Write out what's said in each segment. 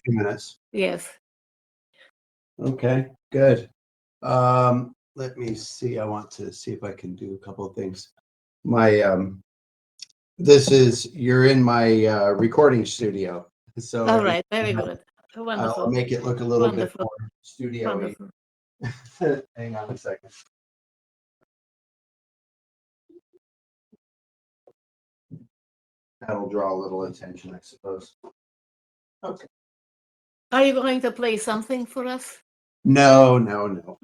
few minutes. Yes. Okay, good. Let me see. I want to see if I can do a couple of things. You're in my recording studio. So All right, very good. Wonderful. I'll make it look a little Wonderful. bit more studio-y. Wonderful. Hang on a second. That'll draw a little attention, I suppose. Okay. Are you going to play something for us? No. No.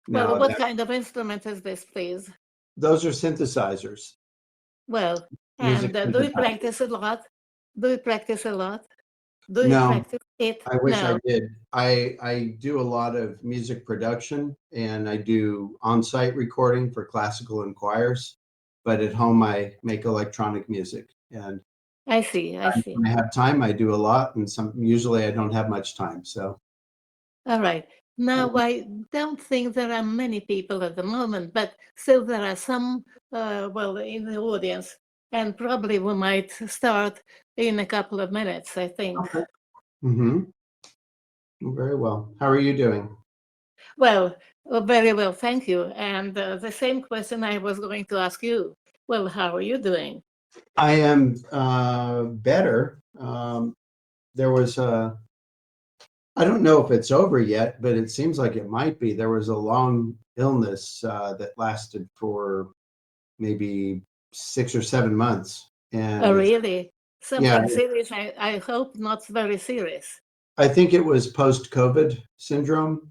Well, what kind of instrument is this, please? Those are synthesizers. Well, Music and do you synthesizers. practice a lot? Do you practice a lot? Do you No, practice it? I wish No. I did. I do a lot of music production, and I do on-site recording for classical and choirs, but at home I make electronic music. And I see. when I have time, I do a lot, and usually I don't have much time. So All right. Now, I don't think there are many people at the moment, but still there are some, in the audience, and probably we might start in a couple of minutes, I think. Okay. Very well. How are you doing? Well, very well, thank you. And the same question I was going to ask you. Well, how are you doing? I am better. There was I don't know if it's over yet, but it seems like it might be. There was a long illness that lasted for maybe 6 or 7 months. And Oh, really? Something yeah, serious? I hope not very serious. I think it was post-COVID syndrome.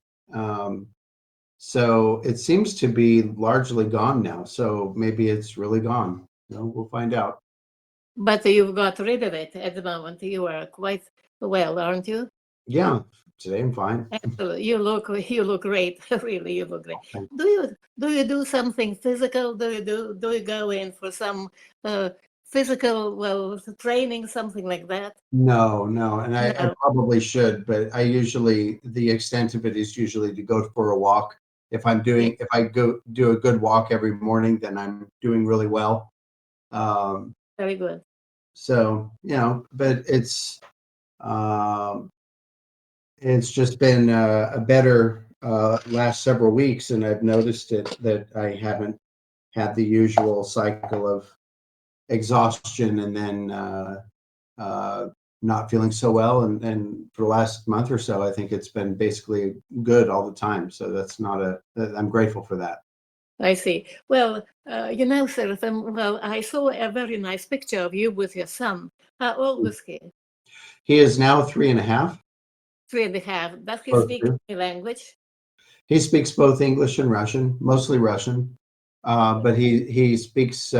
So it seems to be largely gone now. So maybe it's really gone. We'll find out. But you've got rid of it at the moment. You are quite well, aren't you? Yeah, today I'm fine. Absolutely. You look great. Really, you look great. Do you do something physical? Do you go in for some physical training, something like that? No, and I probably should, but the extent of it is usually to go for a walk. If I go do a good walk every morning, then I'm doing really well. Very good. So, but it's just been a better last several weeks, and I've noticed that I haven't had the usual cycle of exhaustion and then not feeling so well. And for the last month or so, I think it's been basically good all the time. So I'm grateful for that. I see. Well, Seraphim, I saw a very nice picture of you with your son. How old is he? He is now 3.5. 3.5. Does he speak any language? He speaks both English and Russian, mostly Russian. But he speaks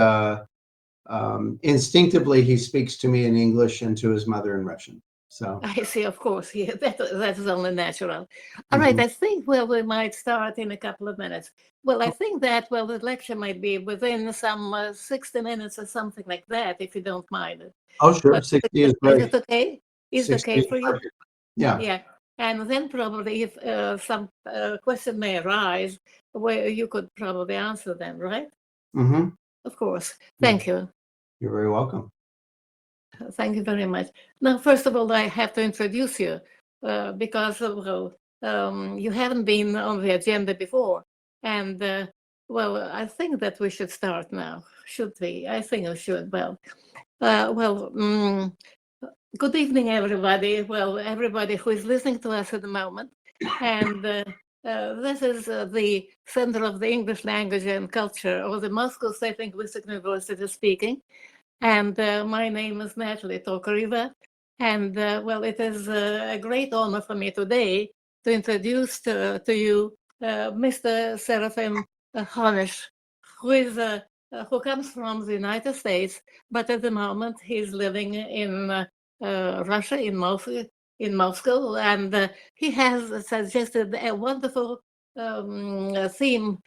instinctivly. He speaks to me in English and to his mother in Russian. So I see, of course, that is only natural. All right, I think we might start in a couple of minutes. Well, I think that the lecture might be within some 60 minutes or something like that, if you don't mind. Oh, sure, 60 is great. Is it okay? Is it okay for you? Perfect. Yeah. Yeah, and then probably if some question may arise, where you could probably answer them, right? Mm-hmm. Of course. Thank you. You're very welcome. Thank you very much. Now, first of all, I have to introduce you because you haven't been on the agenda before. And, I think that we should start now. Should we? I think we should. Good evening, everybody. Well, everybody who is listening to us at the moment. And this is the Center of the English Language and Culture, or the Moscow State Linguistic University speaking. And my name is Natalie Tokariva. And it is a great honor for me today to introduce to you Mr. Seraphim Hanesh, who comes from the United States, but at the moment he's living in Russia, in Moscow, and he has suggested a wonderful theme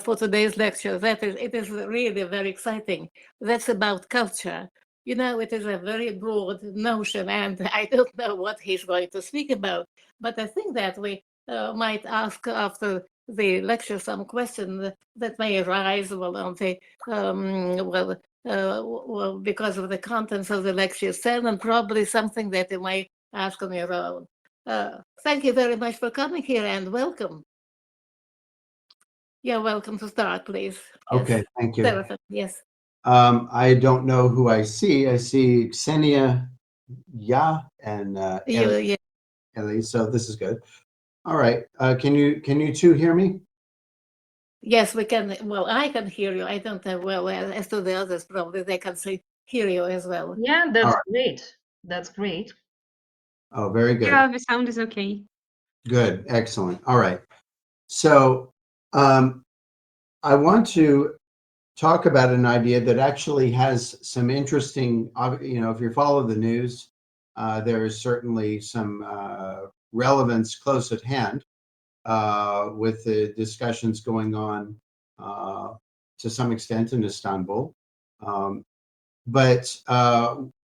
for today's lecture. It is really very exciting. That's about culture. It is a very broad notion, and I don't know what he's going to speak about. But I think that we might ask after the lecture some question that may arise on the because of the contents of the lecture itself, and probably something that you might ask on your own. Thank you very much for coming here, and welcome. You're welcome to start, please. Yes. Okay, thank you. Seraphim, yes. I don't know who I see. I see Ksenia, and Yeah. Ellie, so this is good. All right. Can you two hear me? Yes, we can. Well, I can hear you. I don't know. Well, as to the others, probably they can hear you as well. Yeah, that's great. That's great. Oh, very good. Yeah, the sound is okay. Good. Excellent. All right. So I want to talk about an idea that actually has some interesting, if you follow the news, there is certainly some relevance close at hand with the discussions going on to some extent in Istanbul. But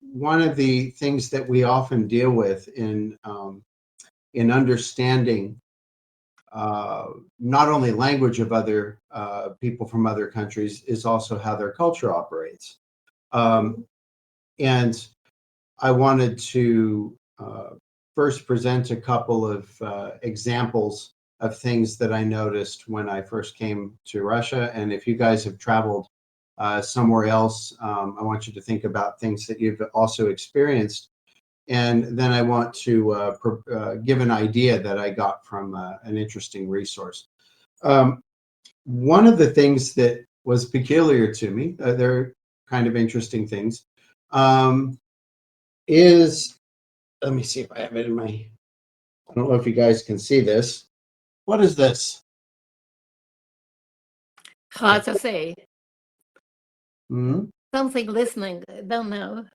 one of the things that we often deal with in understanding not only language of other people from other countries is also how their culture operates. And I wanted to first present a couple of examples of things that I noticed when I first came to Russia. And if you guys have traveled somewhere else, I want you to think about things that you've also experienced. And then I want to give an idea that I got from an interesting resource. One of the things that was peculiar to me, they're kind of interesting things, is, let me see if I have it in my, I don't know if you guys can see this. What is this? Hard to say. Mm-hmm. Something listening. I don't know.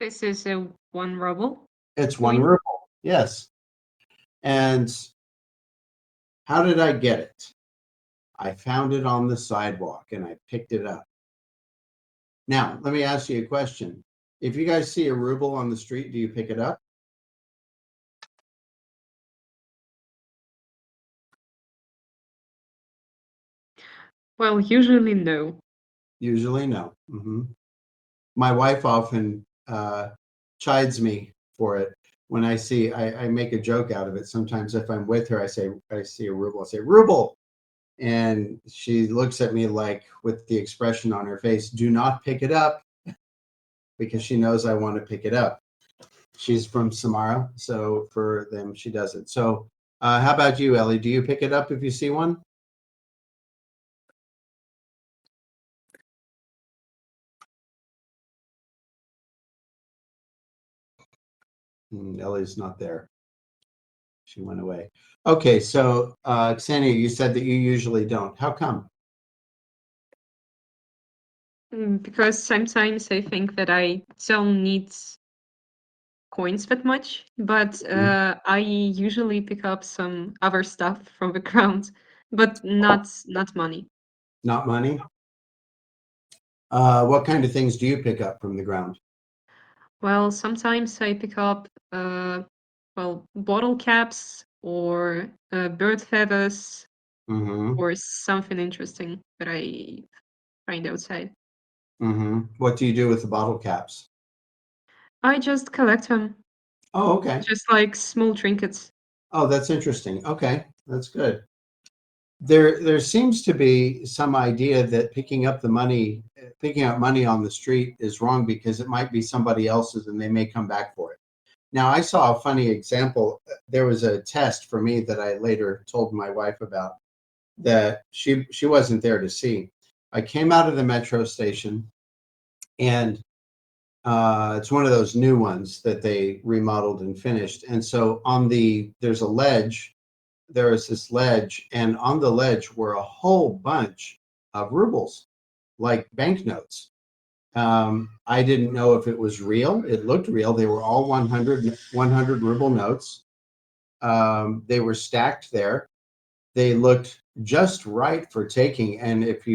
This is a 1 ruble. It's 1 ruble, yes. And how did I get it? I found it on the sidewalk and I picked it up. Now, let me ask you a question. If you guys see a ruble on the street, do you pick it up? Well, usually no. Usually no. Mm-hmm. My wife often chides me for it when I see, I make a joke out of it. Sometimes if I'm with her, I see a ruble, I say, ruble. And she looks at me like with the expression on her face, do not pick it up, because she knows I want to pick it up. She's from Samara, so for them, she does it. So how about you, Ellie? Do you pick it up if you see one? Ellie's not there. She went away. Okay, so Ksenia, you said that you usually don't. How come? Because sometimes I think that I don't need coins that much, but I usually pick up some other stuff from the ground, but not money. Not money? What kind of things do you pick up from the ground? Well, sometimes I pick up bottle caps or bird feathers or something interesting that I find outside. What do you do with the bottle caps? I just collect them. Oh, okay. Just like small trinkets. Oh, that's interesting. Okay, that's good. There seems to be some idea that picking up money on the street is wrong because it might be somebody else's and they may come back for it. Now, I saw a funny example. There was a test for me that I later told my wife about that she wasn't there to see. I came out of the metro station, and it's one of those new ones that they remodeled and finished. And so there's a ledge. There is this ledge, and on the ledge were a whole bunch of rubles, like banknotes. I didn't know if it was real. It looked real. They were all 100 ruble notes. They were stacked there. They looked just right for taking. And if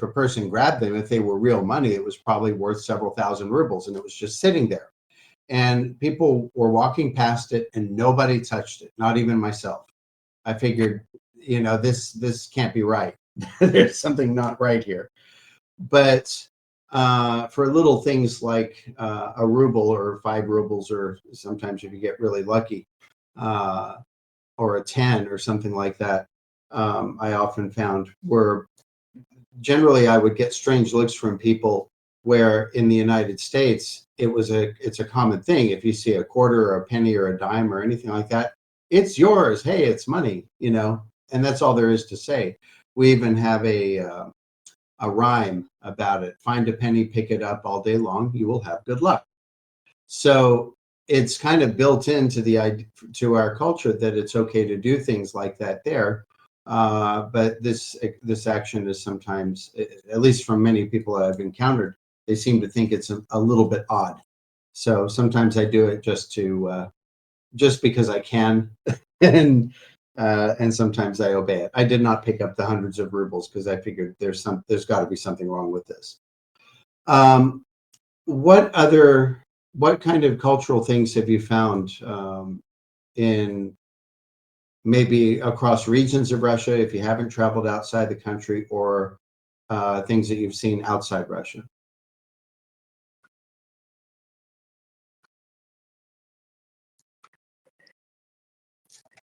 a person grabbed them, if they were real money, it was probably worth several thousand rubles, and it was just sitting there. And people were walking past it and nobody touched it, not even myself. I figured this can't be right. There's something not right here. But for little things like a ruble or 5 rubles, or sometimes if you get really lucky, or a 10 or something like that, I often found were generally I would get strange looks from people where in the United States it's a common thing. If you see a quarter or a penny or a dime or anything like that, it's yours. Hey, it's money, and that's all there is to say. We even have a rhyme about it. Find a penny, pick it up all day long. You will have good luck. So it's kind of built into to our culture that it's okay to do things like that there. But this action is sometimes, at least from many people I've encountered, they seem to think it's a little bit odd. So sometimes I do it just because I can, and sometimes I obey it. I did not pick up the hundreds of rubles because I figured there's got to be something wrong with this. What kind of cultural things have you found in maybe across regions of Russia, if you haven't traveled outside the country, or things that you've seen outside Russia?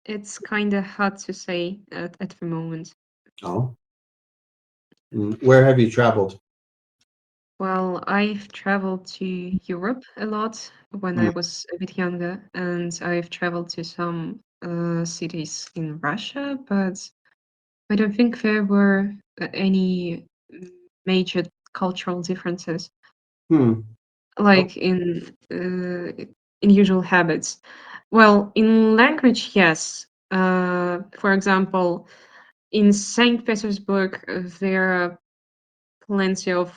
It's kind of hard to say at the moment. Oh. Where have you traveled? Well, I've traveled to Europe a lot when I was a bit younger, and I've traveled to some cities in Russia, but I don't think there were any major cultural differences, like in usual habits. Well, in language, yes. For example, in Saint Petersburg, there are plenty of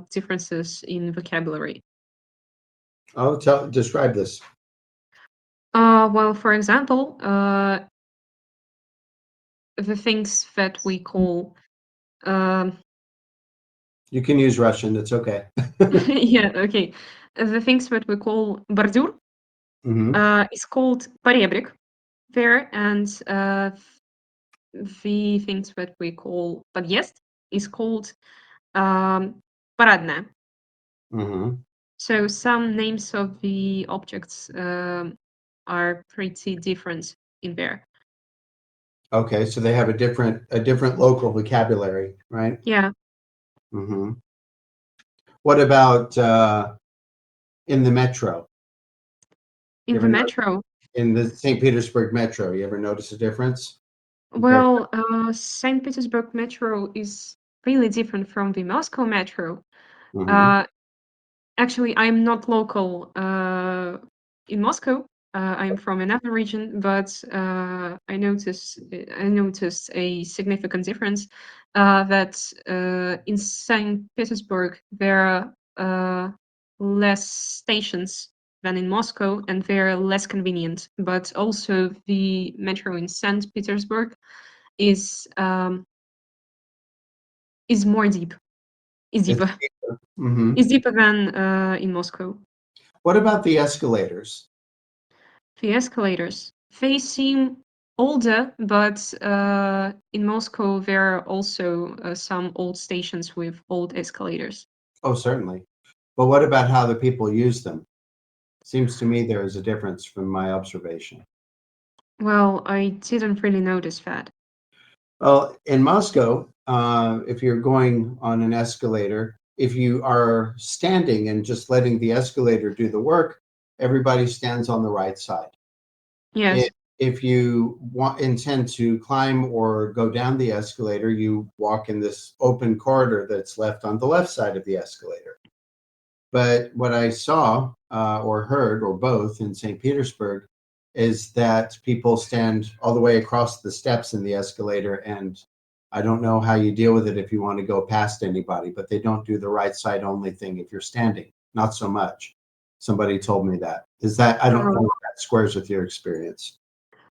differences in vocabulary. Oh, describe this. Well, for example, the things that we call you can use Russian, it's okay. yeah, okay. The things that we call бордюр is called поребрик there, and the things that we call подъезд is called парадная. So some names of the objects are pretty different in there. Okay, so they have a different local vocabulary, right? Yeah. What about in the metro? In the metro? In the St. Petersburg metro, you ever notice a difference? Well, St. Petersburg metro is really different from the Moscow metro. Actually, I'm not local in Moscow. I'm from another region, but I noticed a significant difference that in St. Petersburg there are less stations than in Moscow, and they're less convenient. But also, the metro in St. Petersburg is more deep. Is deeper. Is deeper than in Moscow. What about the escalators? The escalators, they seem older, but in Moscow there are also some old stations with old escalators. Oh, certainly. But what about how the people use them? Seems to me there is a difference from my observation. Well, I didn't really notice that. Well, in Moscow, if you're going on an escalator, if you are standing and just letting the escalator do the work, everybody stands on the right side. Yes. If you intend to climb or go down the escalator, you walk in this open corridor that's left on the left side of the escalator. But what I saw or heard, or both, in St. Petersburg is that people stand all the way across the steps in the escalator, and I don't know how you deal with it if you want to go past anybody, but they don't do the right side only thing if you're standing. Not so much. Somebody told me that. I don't know if that squares with your experience.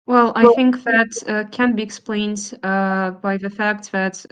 Well, I think that can be explained by the fact that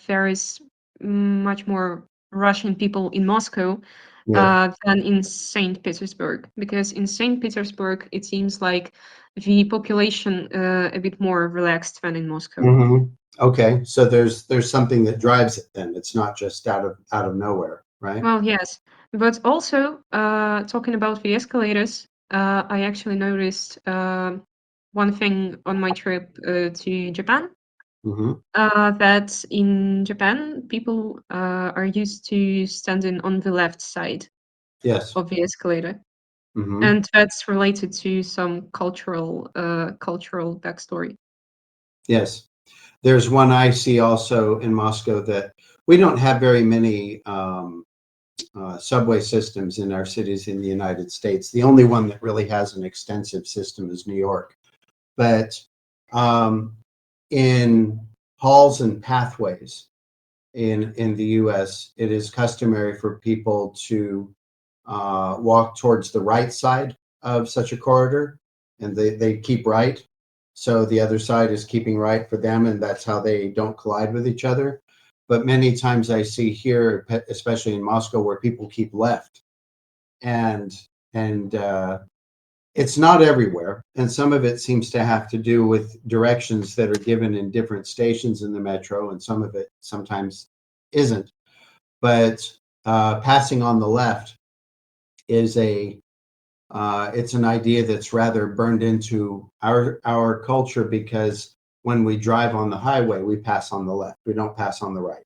there is much more Russian people in Moscow, than in St. Petersburg, because in St. Petersburg it seems like the population a bit more relaxed than in Moscow. Mhm. Okay, so there's something that drives it then. It's not just out of nowhere, right? Well, yes, but also talking about the escalators, I actually noticed one thing on my trip to Japan. Mhm. That in Japan, people are used to standing on the left side Yes. of the escalator, Mhm. and that's related to some cultural backstory. Yes. There's one I see also in Moscow that we don't have very many subway systems in our cities in the United States. The only one that really has an extensive system is New York. But in halls and pathways in the US, it is customary for people to walk towards the right side of such a corridor, and they keep right. So the other side is keeping right for them, and that's how they don't collide with each other. But many times I see here, especially in Moscow, where people keep left, and it's not everywhere, and some of it seems to have to do with directions that are given in different stations in the metro, and some of it sometimes isn't. But passing on the left is it's an idea that's rather burned into our culture, because when we drive on the highway, we pass on the left. We don't pass on the right.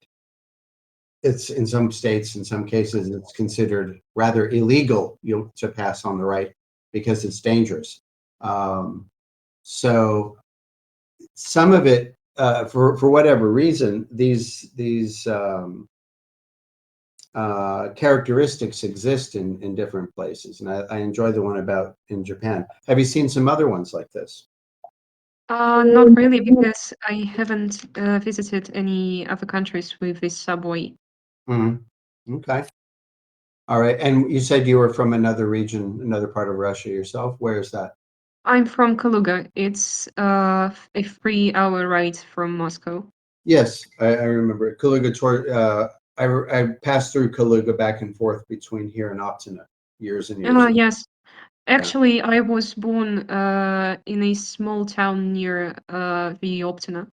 It's in some states, in some cases, it's considered rather illegal to pass on the right because it's dangerous. So some of it, for whatever reason, these characteristics exist in different places, and I enjoy the one about in Japan. Have you seen some other ones like this? Not really, because I haven't visited any other countries with this subway. Okay. All right. And you said you were from another region, another part of Russia yourself. Where is that? I'm from Kaluga. It's a 3-hour ride from Moscow. Yes, I remember Kaluga. I passed through Kaluga back and forth between here and Optina years and years ago. Yes. Actually, I was born in a small town near the Optina.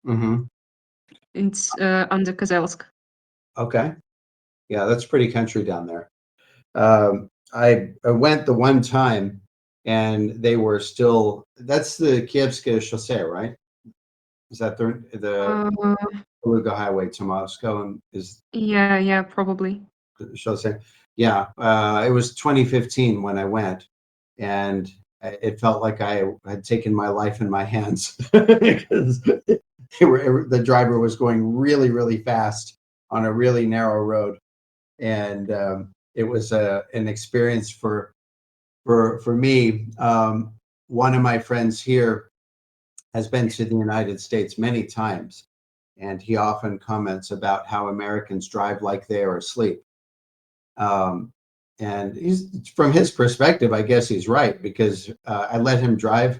Mm-hmm. It's under Kozelsk. Okay. Yeah, that's pretty country down there. I went the one time, and they were still. That's the Kievskaya Chaussee, right? Is that the Kaluga highway to Moscow? And is Yeah, probably. Chaussee? Yeah, it was 2015 when I went, and it felt like I had taken my life in my hands because the driver was going really, really fast on a really narrow road, and it was an experience for me. One of my friends here has been to the United States many times, and he often comments about how Americans drive like they are asleep. And from his perspective, I guess he's right, because I let him drive.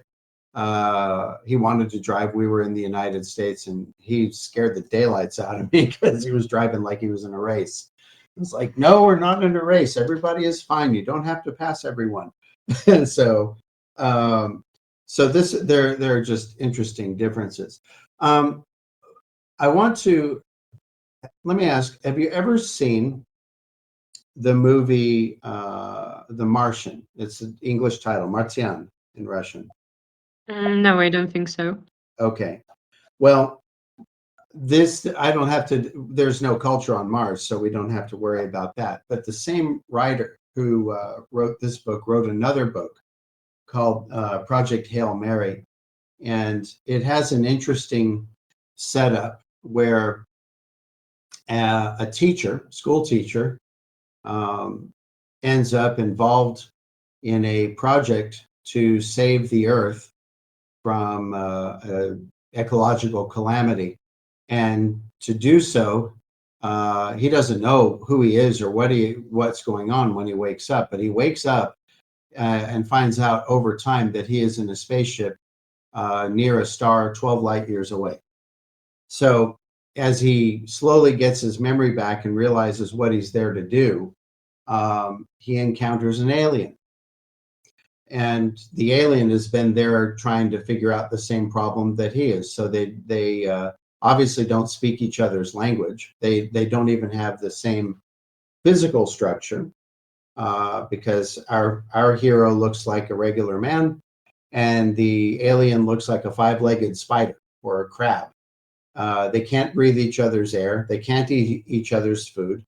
He wanted to drive. We were in the United States, and he scared the daylights out of me because he was driving like he was in a race. It's like, no, we're not in a race. Everybody is fine. You don't have to pass everyone. And so there are just interesting differences. Let me ask, have you ever seen the movie The Martian? It's an English title, Martian in Russian. No, I don't think so. Okay. Well, I don't have to, there's no culture on Mars, so we don't have to worry about that. But the same writer who wrote this book wrote another book called Project Hail Mary. And it has an interesting setup where a teacher, school teacher, ends up involved in a project to save the earth from ecological calamity. And to do so, he doesn't know who he is or what's going on when he wakes up, but he wakes up and finds out over time that he is in a spaceship near a star 12 light years away. So as he slowly gets his memory back and realizes what he's there to do, he encounters an alien. And the alien has been there trying to figure out the same problem that he is. So they obviously don't speak each other's language. They don't even have the same physical structure, because our hero looks like a regular man, and the alien looks like a 5-legged spider or a crab. They can't breathe each other's air. They can't eat each other's food.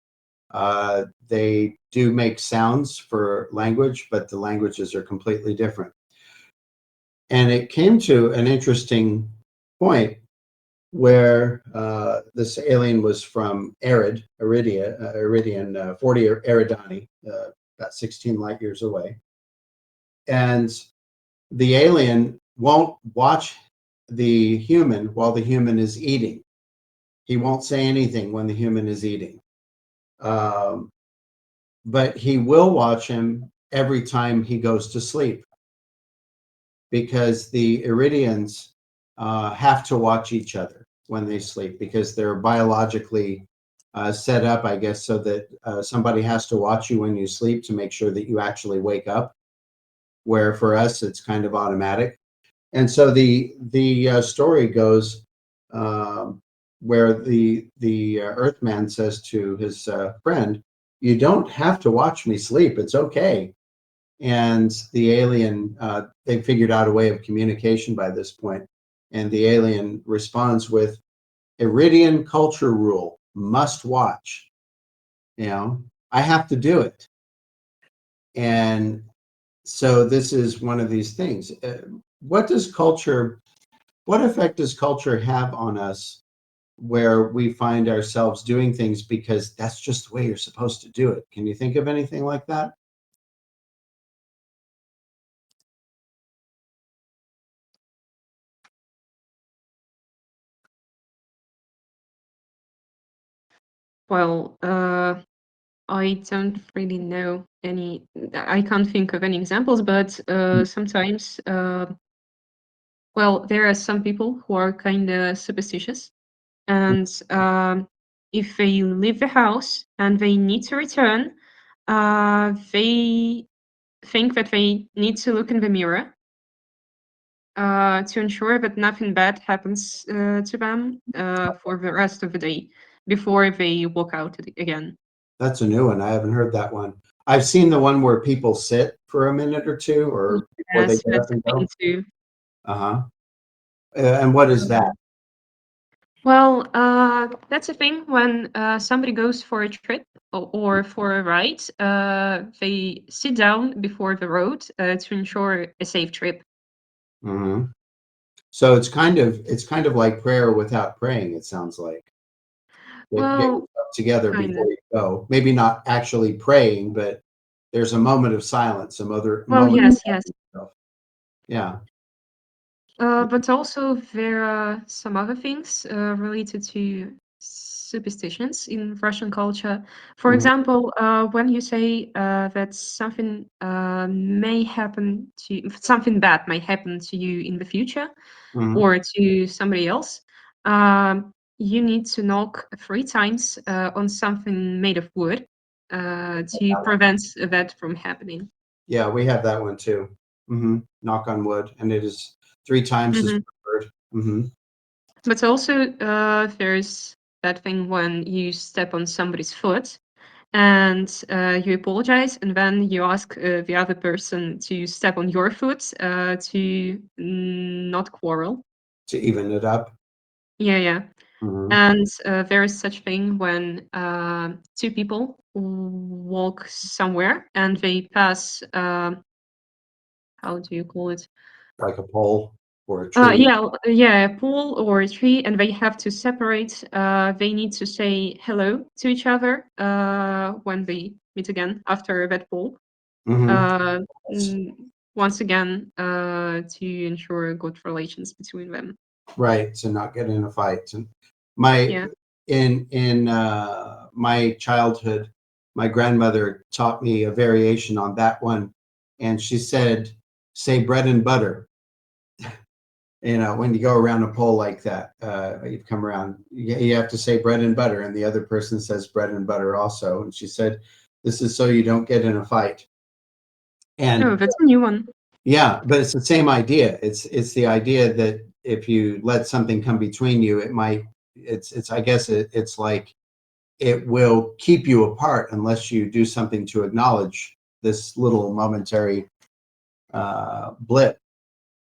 They do make sounds for language, but the languages are completely different. And it came to an interesting point where this alien was from Iridian 40 Eridani, about 16 light years away. And the alien won't watch the human while the human is eating. He won't say anything when the human is eating. But he will watch him every time he goes to sleep, because the Iridians have to watch each other when they sleep, because they're biologically set up, I guess, so that somebody has to watch you when you sleep to make sure that you actually wake up, where for us it's kind of automatic. And so the story goes where the Earthman says to his friend, "You don't have to watch me sleep. It's okay." And the alien, they figured out a way of communication by this point. And the alien responds with, "Iridian culture rule, must watch. You know, I have to do it." And so this is one of these things. What effect does culture have on us, where we find ourselves doing things because that's just the way you're supposed to do it? Can you think of anything like that? Well, I don't really know any. I can't think of any examples, but sometimes, well, there are some people who are kind of superstitious, and if they leave the house and they need to return, they think that they need to look in the mirror to ensure that nothing bad happens to them for the rest of the day before they walk out again. That's a new one. I haven't heard that one. I've seen the one where people sit for a minute or two, or before they Yes, get up that's and the go. thing too. Uh-huh. And what is that? Well, that's a thing when somebody goes for a trip or for a ride, they sit down before the road to ensure a safe trip. Hmm. So it's kind of like prayer without praying, it sounds like. Get Well, yourself together kind of. before you go. Maybe not actually praying, but there's a moment of silence, some other Well, moment. yes, yes. Yeah. But also there are some other things related to superstitions in Russian culture. For Mhm. example, when you say that something something bad may happen to you in the future Mhm. or to somebody else, you need to knock 3 times on something made of wood to prevent that from happening. Yeah, we have that one too. Knock on wood, and it is 3 times as Mhm. preferred. Hmm. But also, there's that thing when you step on somebody's foot and you apologize, and then you ask the other person to step on your foot to not quarrel. To even it up. Yeah, yeah. Hmm. And there is such thing when two people walk somewhere and they pass, how do you call it? Like a pole or a tree. Yeah, a pool or a tree, and they have to separate. They need to say hello to each other when they meet again after that pool. Hmm. Uh, mm, Once again, to ensure good relations between them. Right, to not get in a fight. And my Yeah. in my childhood, my grandmother taught me a variation on that one, and she said, "Say bread and butter." You know, when you go around a pole like that, you come around, you have to say bread and butter, and the other person says bread and butter also. And she said, This is so you don't get in a fight. And Oh, that's a new one. yeah, but it's the same idea. It's the idea that if you let something come between you, it might, I guess it's like it will keep you apart unless you do something to acknowledge this little momentary blip.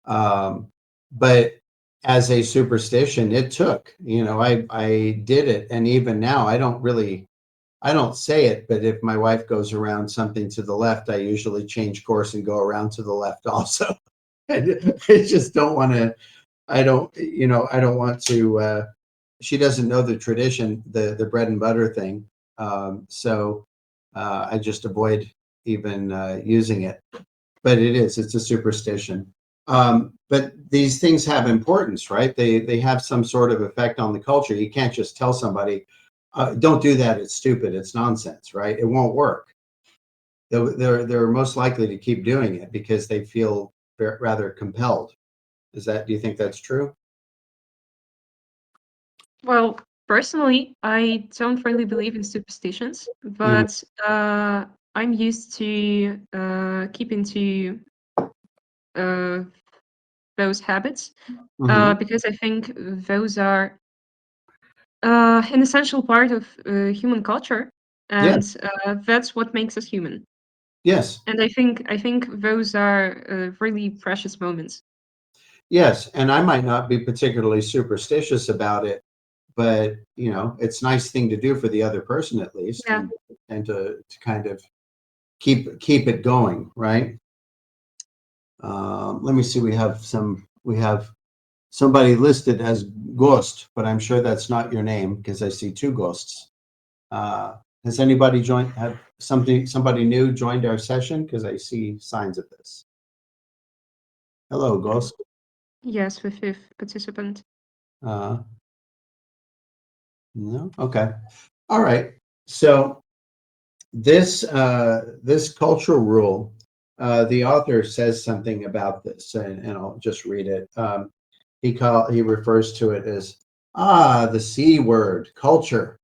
But as a superstition, it took, I did it. And even now, I don't say it, but if my wife goes around something to the left, I usually change course and go around to the left also. I just don't want to, I don't want to, she doesn't know the tradition, the bread and butter thing. So I just avoid even using it, but it's a superstition. But these things have importance, right? They have some sort of effect on the culture. You can't just tell somebody, don't do that, it's stupid, it's nonsense, right? It won't work. They're most likely to keep doing it because they feel rather compelled. Do you think that's true? Well, personally, I don't really believe in superstitions, but I'm used to keeping to those habits because I think those are an essential part of human culture, and that's what makes us human. Yes. And I think those are really precious moments. Yes, and I might not be particularly superstitious about it, but it's a nice thing to do for the other person at least, Yeah. and to kind of keep it going, right? Let me see. We have somebody listed as Ghost, but I'm sure that's not your name because I see two ghosts. Has anybody somebody new joined our session? Because I see signs of this. Hello, Ghost. Yes, the fifth participant. No? Okay. All right. So this cultural rule, the author says something about this, and I'll just read it. He refers to it as the C word, culture.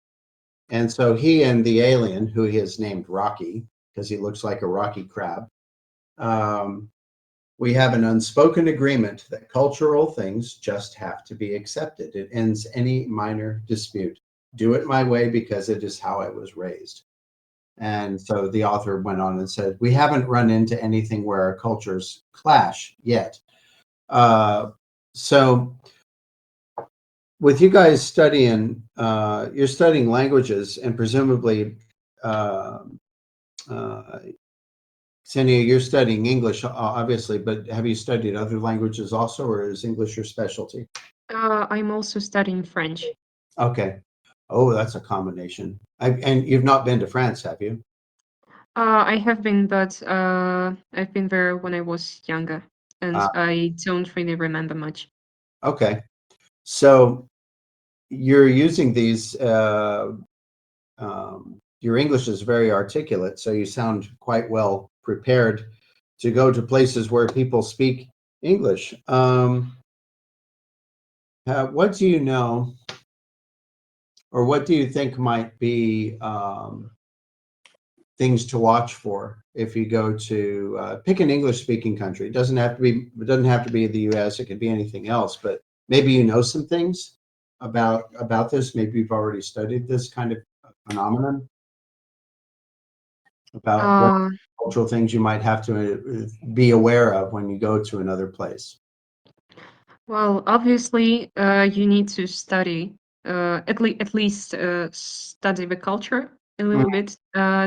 And so he and the alien, who he has named Rocky because he looks like a rocky crab, we have an unspoken agreement that cultural things just have to be accepted. It ends any minor dispute. Do it my way because it is how I was raised. And so the author went on and said, we haven't run into anything where our cultures clash yet. So with you guys studying, you're studying languages, and presumably, Xenia, you're studying English, obviously, but have you studied other languages also, or is English your specialty? I'm also studying French. Okay. Oh, that's a combination. And you've not been to France, have you? I have been, but I've been there when I was younger, and I don't really remember much. Okay. So you're using these, your English is very articulate, so you sound quite well prepared to go to places where people speak English. What do you know, or what do you think might be things to watch for if you go to pick an English-speaking country? It doesn't have to be the U.S. It could be anything else. But maybe you know some things about this. Maybe you've already studied this kind of phenomenon about what cultural things you might have to be aware of when you go to another place. Well, obviously, you need to study at least study the culture a little bit,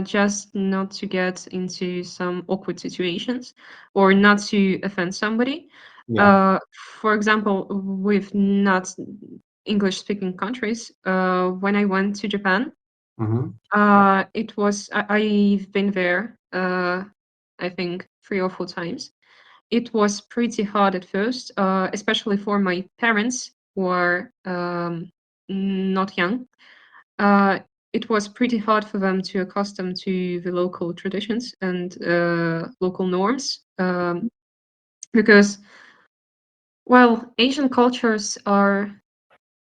just not to get into some awkward situations or not to offend somebody. Yeah. For example, with not English-speaking countries, when I went to Japan, it was I've been there, I think 3 or 4 times. It was pretty hard at first, especially for my parents who are not young. It was pretty hard for them to accustom to the local traditions and local norms because, well, Asian cultures are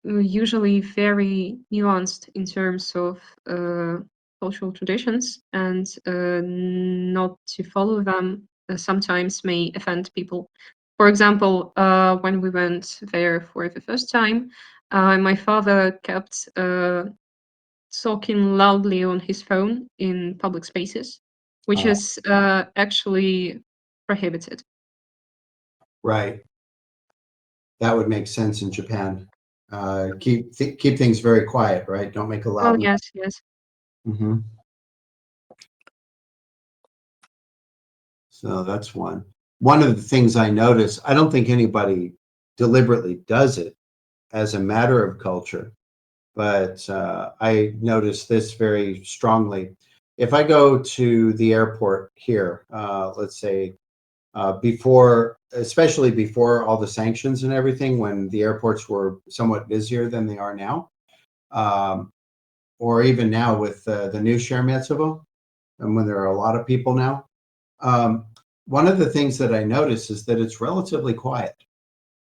usually very nuanced in terms of cultural traditions, and not to follow them sometimes may offend people. For example, when we went there for the first time, my father kept talking loudly on his phone in public spaces, which is actually prohibited. Right. That would make sense in Japan. Keep things very quiet, right? Don't make a Oh, loud yes, yes. Mm-hmm. So that's one. One of the things I notice, I don't think anybody deliberately does it as a matter of culture, but I notice this very strongly. If I go to the airport here, let's say especially before all the sanctions and everything, when the airports were somewhat busier than they are now, or even now with the new Sheremetyevo, and when there are a lot of people now, one of the things that I notice is that it's relatively quiet.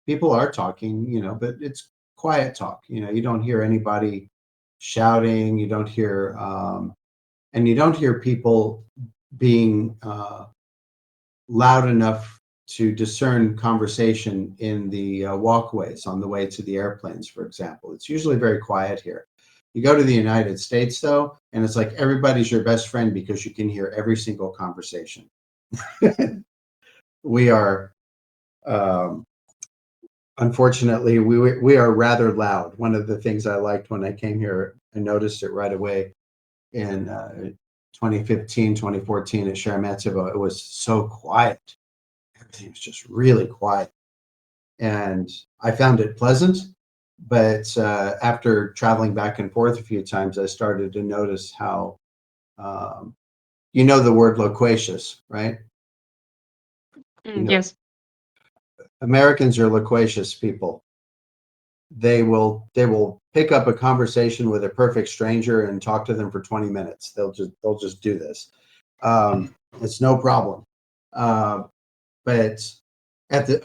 People are talking, but it's quiet talk. You don't hear anybody shouting. You don't hear, and you don't hear people being loud enough to discern conversation in the walkways on the way to the airplanes, for example. It's usually very quiet here. You go to the United States, though, and it's like everybody's your best friend because you can hear every single conversation. We are, unfortunately, we are rather loud. One of the things I liked when I came here, I noticed it right away in 2015, 2014 at Sheremetyevo. It was so quiet. Everything was just really quiet. And I found it pleasant. But after traveling back and forth a few times, I started to notice how, the word loquacious, right? Yes. Americans are loquacious people. They will pick up a conversation with a perfect stranger and talk to them for 20 minutes. They'll just do this. It's no problem. But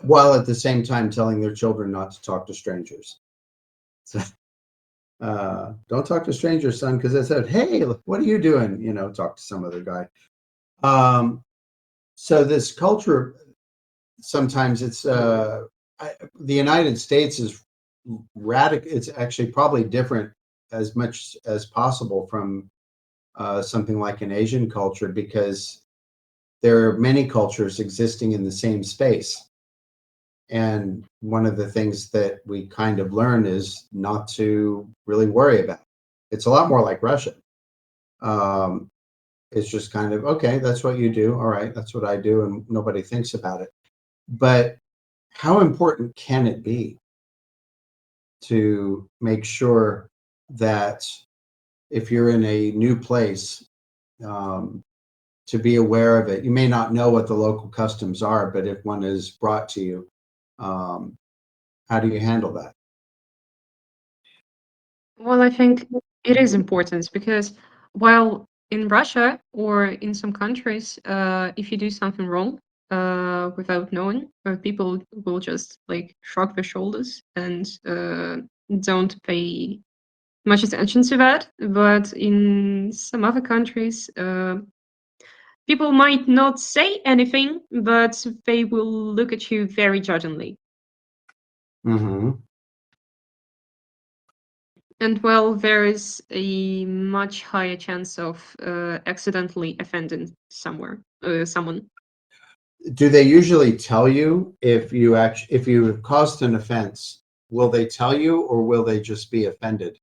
while at the same time telling their children not to talk to strangers. So, don't talk to strangers, son, because I said, hey, what are you doing? Talk to some other guy. So this culture, sometimes it's the United States is radical. It's actually probably different as much as possible from something like an Asian culture, because there are many cultures existing in the same space. And one of the things that we kind of learn is not to really worry about it. It's a lot more like Russia. It's just kind of, okay, that's what you do. All right, that's what I do. And nobody thinks about it. But how important can it be to make sure that if you're in a new place, to be aware of it? You may not know what the local customs are, but if one is brought to you, how do you handle that? Well, I think it is important because while in Russia or in some countries, if you do something wrong without knowing, people will just like shrug their shoulders and don't pay much attention to that. But in some other countries, people might not say anything, but they will look at you very judgingly. Mm-hmm. And well, there is a much higher chance of accidentally offending someone. Do they usually tell you if you have caused an offense? Will they tell you, or will they just be offended?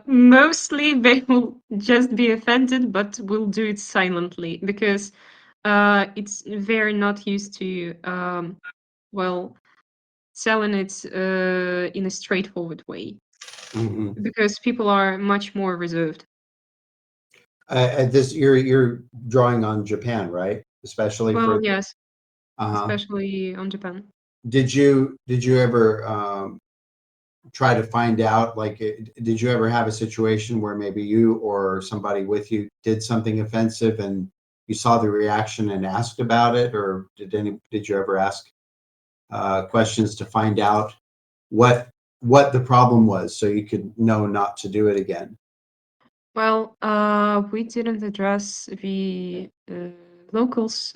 Mostly they will just be offended, but will do it silently because it's very not used to selling it in a straightforward way. Mm-hmm. Because people are much more reserved. You're drawing on Japan, right? Especially Well, yes, Uh-huh. especially on Japan. Did you ever try to find out, like, did you ever have a situation where maybe you or somebody with you did something offensive and you saw the reaction and asked about it, or did you ever ask questions to find out what the problem was so you could know not to do it again? Well, we didn't address the locals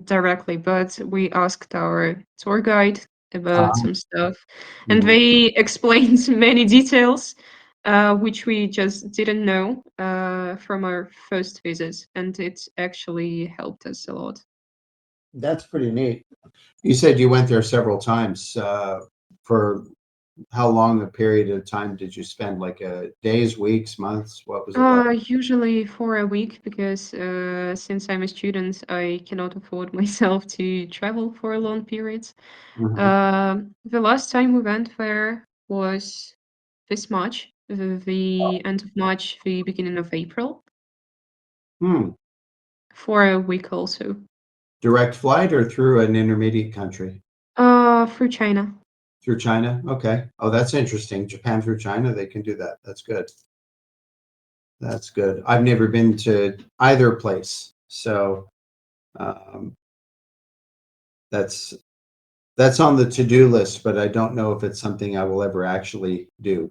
directly, but we asked our tour guide about some stuff, and Mhm. they explained many details, which we just didn't know from our first visit, and it actually helped us a lot. That's pretty neat. You said you went there several times. For how long a period of time did you spend? Like days, weeks, months? What was it like? Usually for a week because since I'm a student, I cannot afford myself to travel for a long period. Mhm. The last time we went there was this March, the end of March, the beginning of April, Hmm. for a week also. Direct flight or through an intermediate country? Through China. Through China? Okay. Oh, that's interesting. Japan through China, they can do that. That's good. That's good. I've never been to either place, so um, that's that's on the to-do list, but I don't know if it's something I will ever actually do.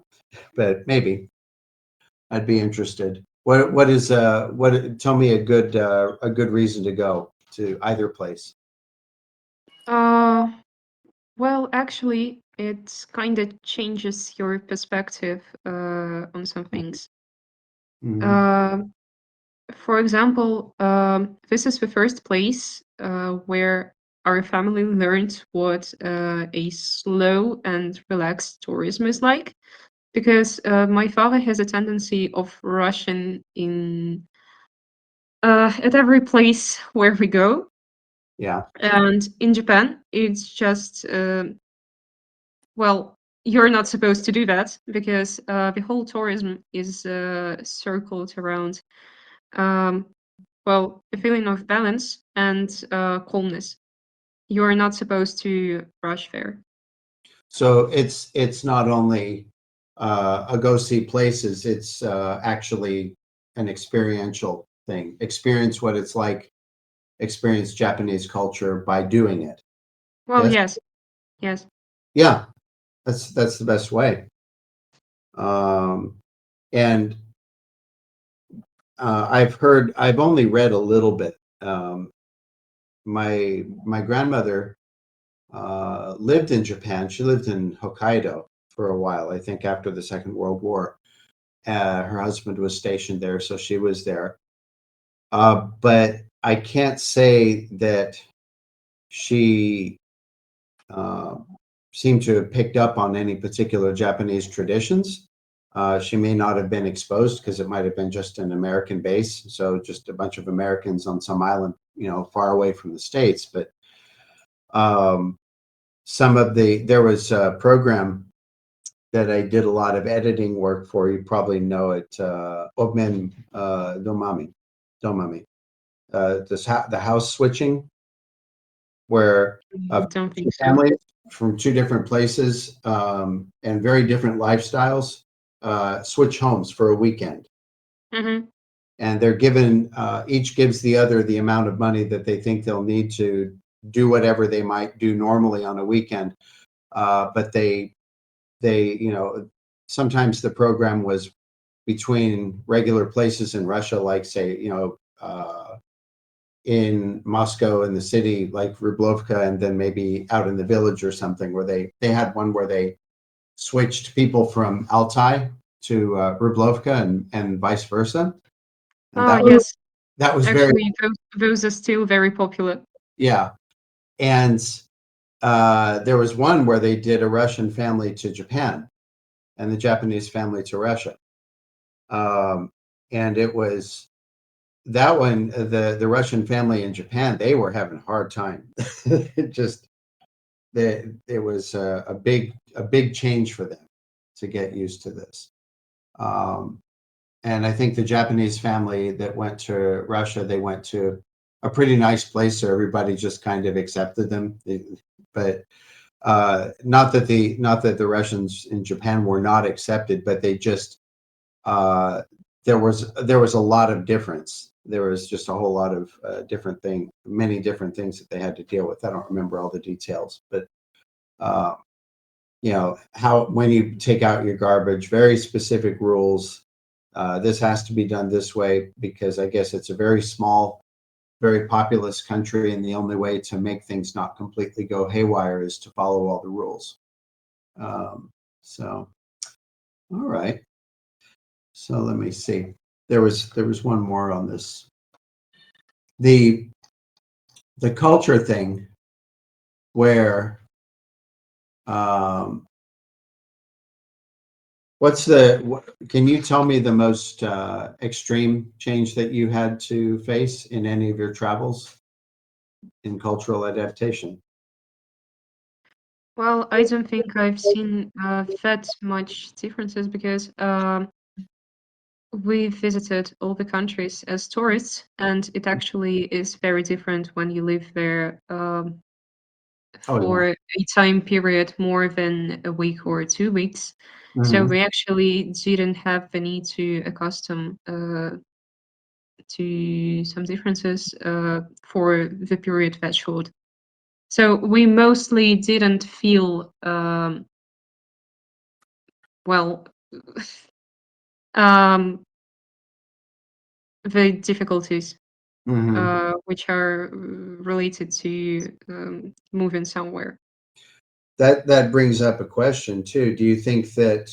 But maybe I'd be interested. What is what? Tell me a good reason to go to either place. Uh, well, actually, it kind of changes your perspective on some things. Mhm. Um For example, this is the first place where our family learned what a slow and relaxed tourism is like. Because my father has a tendency of rushing in at every place where we go, Yeah. and in Japan, it's just well, you're not supposed to do that because the whole tourism is circled around um, well, a feeling of balance and calmness. You're not supposed to rush there. So it's not only a go see places, it's actually an experiential thing. Experience what it's like, experience Japanese culture by doing it. Well, Yes? yes, yes. Yeah, that's the best way. Um, and I've only read a little bit. Um, my grandmother lived in Japan. She lived in Hokkaido for a while, I think after the Second World War. Her husband was stationed there, so she was there. But I can't say that she uh, seemed to have picked up on any particular Japanese traditions. She may not have been exposed because it might have been just an American base, so just a bunch of Americans on some island, far away from the States. But um, there was a program that I did a lot of editing work for. You probably know it, Obmen Domami. The house switching, where I don't think so. families from two different places and very different lifestyles switch homes for a weekend. Hmm. And they're given, each gives the other the amount of money that they think they'll need to do whatever they might do normally on a weekend. But sometimes the program was between regular places in Russia, like say, in Moscow in the city, like Rublovka, and then maybe out in the village or something, where they had one where they switched people from Altai to Rublovka and vice versa, and Oh, that was yes. that was very Actually, those are still very popular. yeah. And there was one where they did a Russian family to Japan and the Japanese family to Russia, and it was that one, the Russian family in Japan, they were having a hard time. It just it was a big change for them to get used to this. Um, and I think the Japanese family that went to Russia, they went to a pretty nice place, so everybody just kind of accepted them. But not that the Russians in Japan were not accepted, but they just uh, there was a lot of difference. There was just a whole lot of many different things that they had to deal with. I don't remember all the details, but uh, how when you take out your garbage, very specific rules. this has to be done this way because I guess it's a very small, very populous country, and the only way to make things not completely go haywire is to follow all the rules. So, all right. So let me see. There was one more on this. The culture thing, where can you tell me the most extreme change that you had to face in any of your travels in cultural adaptation? Well, I don't think I've seen that much differences because we visited all the countries as tourists, and it actually is very different when you live there for a time period more than a week or 2 weeks. So we actually didn't have the need to accustom to some differences for the period that short. So we mostly didn't feel well the difficulties which are related to moving somewhere. That brings up a question too. Do you think that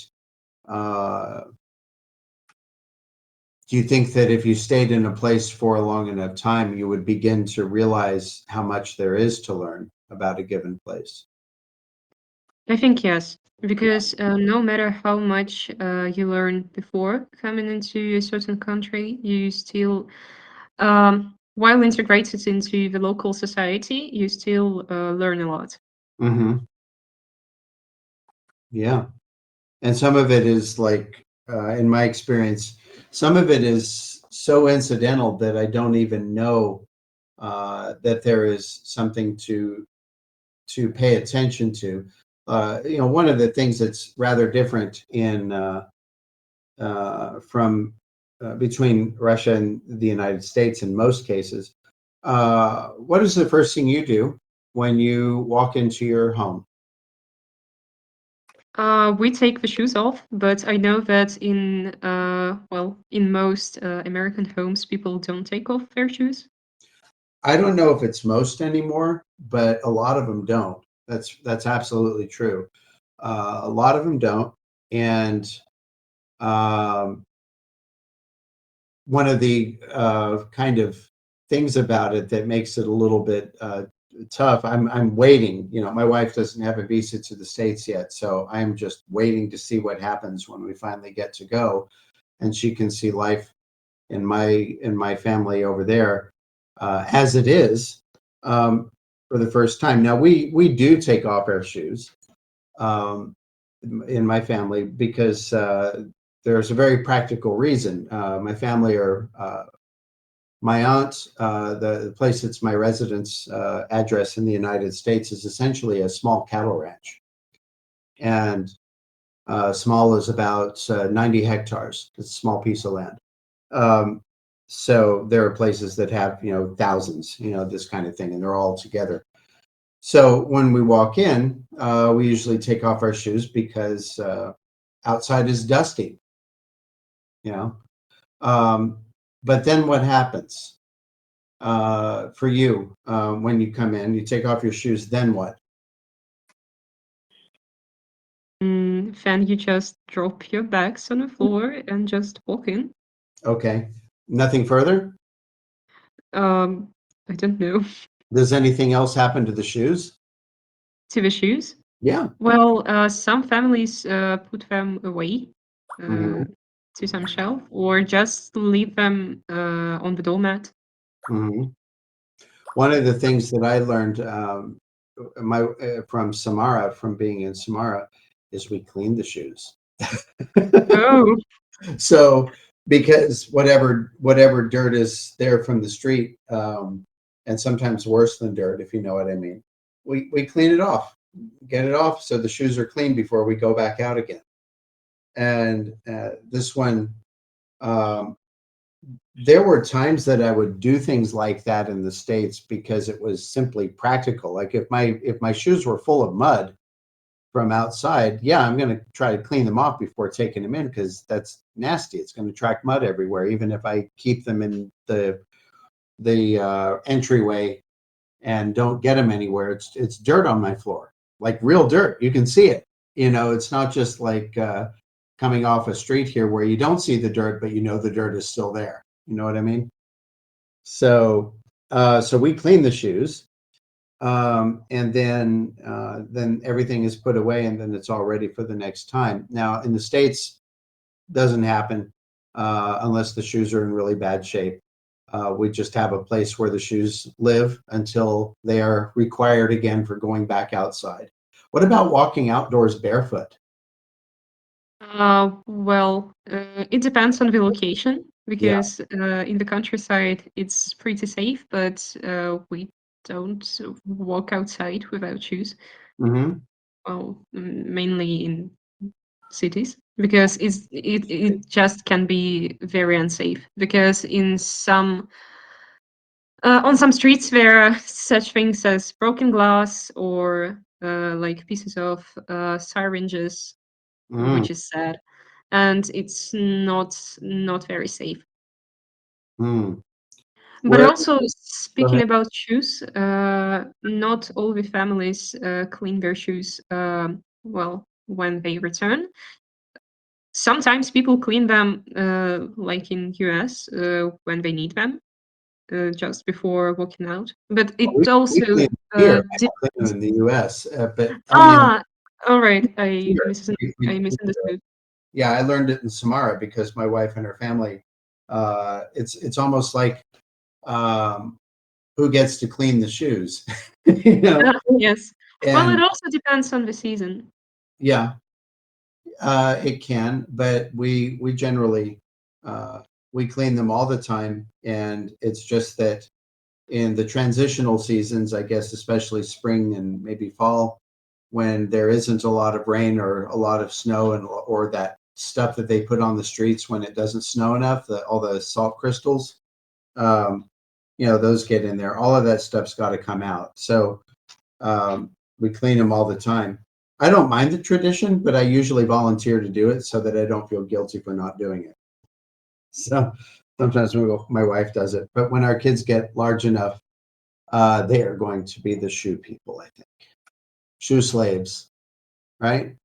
if you stayed in a place for a long enough time, you would begin to realize how much there is to learn about a given place? I think yes, because no matter how much you learn before coming into a certain country, you still, while integrated into the local society, you still learn a lot. Yeah. And some of it is like, in my experience, some of it is so incidental that I don't even know that there is something to pay attention to. One of the things that's rather different from between Russia and the United States in most cases. What is the first thing you do when you walk into your home? We take the shoes off, but I know that in most American homes, people don't take off their shoes. I don't know if it's most anymore, but a lot of them don't. That's absolutely true. A lot of them don't, and one of the kind of things about it that makes it a little bit tough. I'm waiting. My wife doesn't have a visa to the States yet, so I'm just waiting to see what happens when we finally get to go, and she can see life in my family over there as it is for the first time. Now we do take off our shoes in my family because there's a very practical reason. My family are. My aunt, the place that's my residence address in the United States, is essentially a small cattle ranch. And small is about 90 hectares. It's a small piece of land. So there are places that have, thousands, this kind of thing, and they're all together. So when we walk in, we usually take off our shoes because outside is dusty, But then what happens for you when you come in? You take off your shoes, then what? Then you just drop your bags on the floor and just walk in. Okay. Nothing further? I don't know. Does anything else happen to the shoes? To the shoes? Yeah. Well, some families put them away Mhm. to some shelf or just leave them on the doormat. Mhm. One of the things that I learned from Samara, from being in Samara, is we clean the shoes. Oh, So because whatever dirt is there from the street, and sometimes worse than dirt, if you know what I mean, we clean it off, get it off, so the shoes are clean before we go back out again. And this one, there were times that I would do things like that in the States because it was simply practical. Like if my shoes were full of mud from outside, yeah, I'm going to try to clean them off before taking them in because that's nasty. It's going to track mud everywhere, even if I keep them in the entryway and don't get them anywhere. It's dirt on my floor, like real dirt. You can see it. You know, it's not just like coming off a street here where you don't see the dirt, but you know the dirt is still there. You know what I mean? So we clean the shoes, and then everything is put away, and then it's all ready for the next time. Now in the States, doesn't happen unless the shoes are in really bad shape. We just have a place where the shoes live until they are required again for going back outside. What about walking outdoors barefoot? Well, it depends on the location because in the countryside it's pretty safe, but we don't walk outside without shoes. Mm-hmm. Well, mainly in cities because it just can be very unsafe because in some on some streets there are such things as broken glass or like pieces of syringes, which is sad, and it's not very safe. Mm. But Where, also go speaking ahead. about shoes, not all the families clean their shoes well when they return. Sometimes people clean them like in US when they need them just before walking out, but it We also clean here. I don't clean depends. them in the U.S., but I mean, All right, here, I misunderstood. yeah, I learned it in Samara because my wife and her family. It's almost like who gets to clean the shoes, you know? Yes, well, it And also depends on the season. yeah, it can, but we generally we clean them all the time, and it's just that in the transitional seasons, I guess, especially spring and maybe fall, when there isn't a lot of rain or a lot of snow and or that stuff that they put on the streets when it doesn't snow enough, all the salt crystals, you know, those get in there. All of that stuff's got to come out. So we clean them all the time. I don't mind the tradition, but I usually volunteer to do it so that I don't feel guilty for not doing it. So sometimes my wife does it, but when our kids get large enough, they are going to be the shoe people, I think. Shoe slaves, right?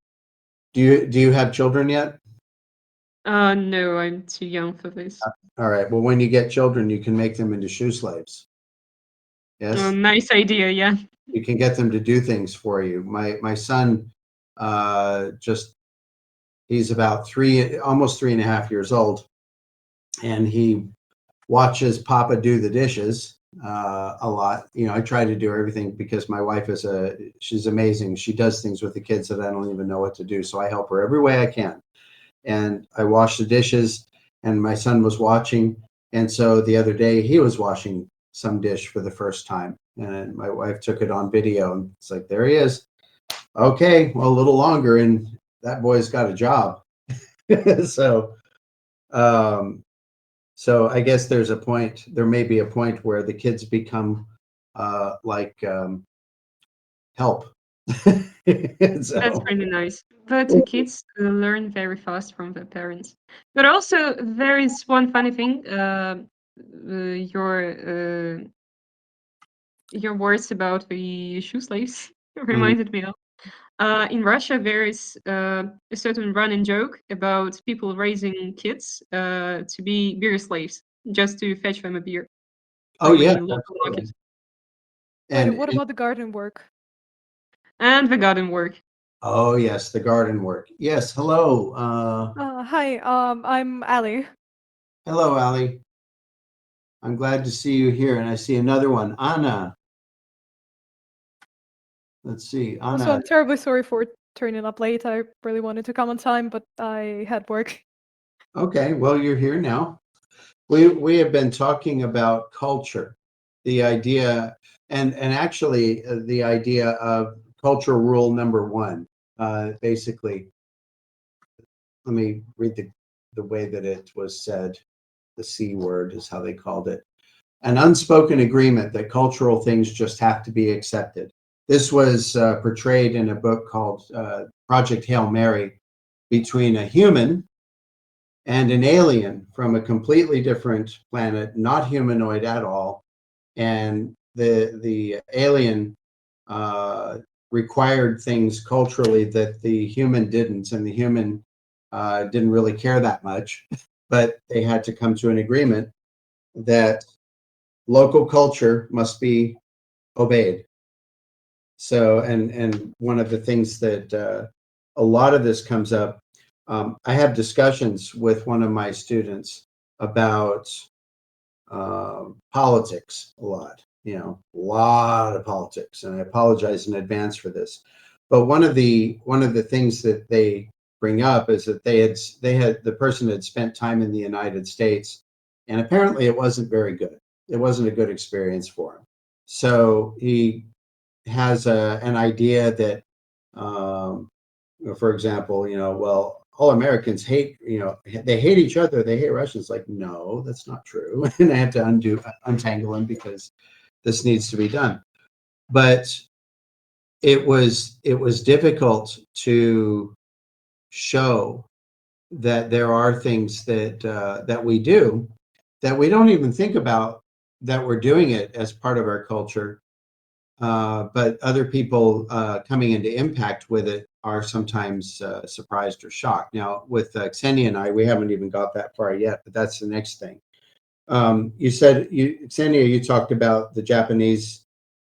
Do you have children yet? No, I'm too young for this. All right. Well, when you get children, you can make them into shoe slaves. Yes, Nice idea, yeah. you can get them to do things for you. My son, just he's about almost 3.5 years old, and he watches Papa do the dishes a lot. You know, I try to do everything because my wife she's amazing. She does things with the kids that I don't even know what to do. So I help her every way I can. And I wash the dishes, and my son was watching. And so the other day he was washing some dish for the first time, and my wife took it on video, and it's like, there he is. Okay, well, a little longer, and that boy's got a job. So, so I guess there may be a point where the kids become like help. That's So, really nice. But the kids learn very fast from their parents. But also, there is one funny thing. Your words about the shoe slaves reminded me of. In Russia, there is a certain running joke about people raising kids to be beer slaves, just to fetch them a beer oh from yeah, a local market. absolutely. Wait, what about the garden work? And the garden work. Oh yes, the garden work. Yes, hello. Hi, I'm Ali. Hello, Ali. I'm glad to see you here, and I see another one, Anna. Let's see, Also, Anna. I'm terribly sorry for turning up late. I really wanted to come on time, but I had work. Okay, well, you're here now. We have been talking about culture, the idea, and actually the idea of cultural rule number one. Basically, let me read the way that it was said. The C word is how they called it. An unspoken agreement that cultural things just have to be accepted. this was portrayed in a book called Project Hail Mary, between a human and an alien from a completely different planet, not humanoid at all. And the alien required things culturally that the human didn't, and the human didn't really care that much, but they had to come to an agreement that local culture must be obeyed. So, and one of the things that a lot of this comes up, I have discussions with one of my students about politics a lot, a lot of politics, and I apologize in advance for this. But one of the things that they bring up is that the person had spent time in the United States, and apparently it wasn't very good. It wasn't a good experience for him. So he has an idea that, for example, well, all Americans hate, they hate each other. They hate Russians. Like, no, that's not true. And I had to untangle him because this needs to be done. But it was difficult to show that there are things that we do that we don't even think about, that we're doing it as part of our culture. But other people coming into impact with it are sometimes surprised or shocked. Now, with Ksenia and I, we haven't even got that far yet, but that's the next thing. You said, Ksenia, you talked about the Japanese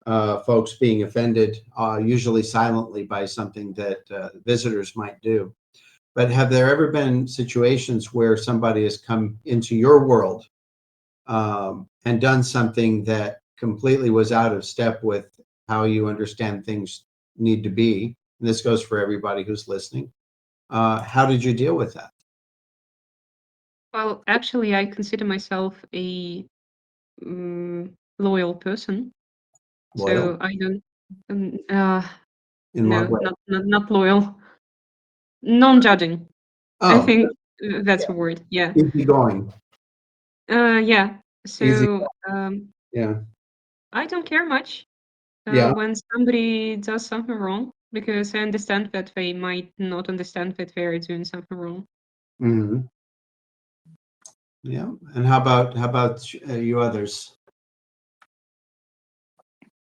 folks being offended, usually silently, by something that visitors might do. But have there ever been situations where somebody has come into your world and done something that completely was out of step with how you understand things need to be? And this goes for everybody who's listening. How did you deal with that? Well, actually, I consider myself a loyal person. Loyal? So I don't, In no, what way? not loyal. Non-judging. I Oh, think that's a word. Yeah. easygoing. Yeah. Easy. So Yeah. I don't care much Yeah. when somebody does something wrong, because I understand that they might not understand that they're doing something wrong. Mm-hmm. Yeah. And how about you others?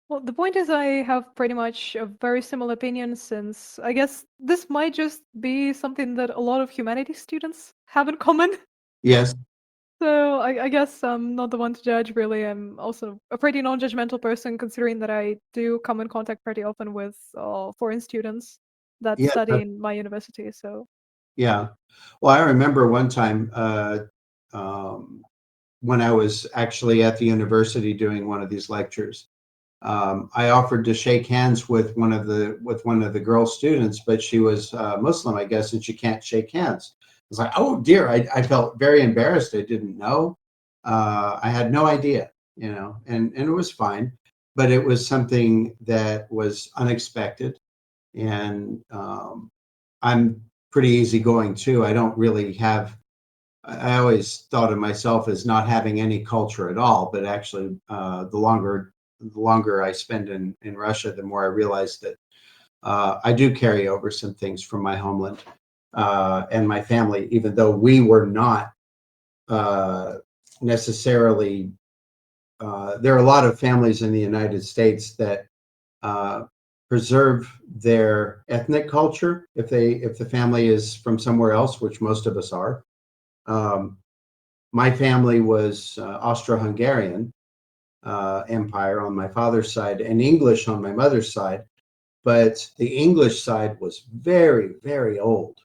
Well, the point is, I have pretty much a very similar opinion, since I guess this might just be something that a lot of humanities students have in common. Yes. So I guess I'm not the one to judge, really. I'm also a pretty non-judgmental person, considering that I do come in contact pretty often with foreign students that Yeah. study in my university. So Yeah. Well, I remember one time when I was actually at the university doing one of these lectures. I offered to shake hands with one of the girl students, but she was Muslim, I guess, and she can't shake hands. I was like, oh dear, I felt very embarrassed. I didn't know. I had no idea, and it was fine, but it was something that was unexpected, and I'm pretty easygoing too. I don't really have. I always thought of myself as not having any culture at all, but actually, the longer I spend in Russia, the more I realize that I do carry over some things from my homeland and my family, even though we were not necessarily. There are a lot of families in the United States that preserve their ethnic culture if the family is from somewhere else, which most of us are. My family was Austro-Hungarian Empire on my father's side and English on my mother's side, but the English side was very, very old.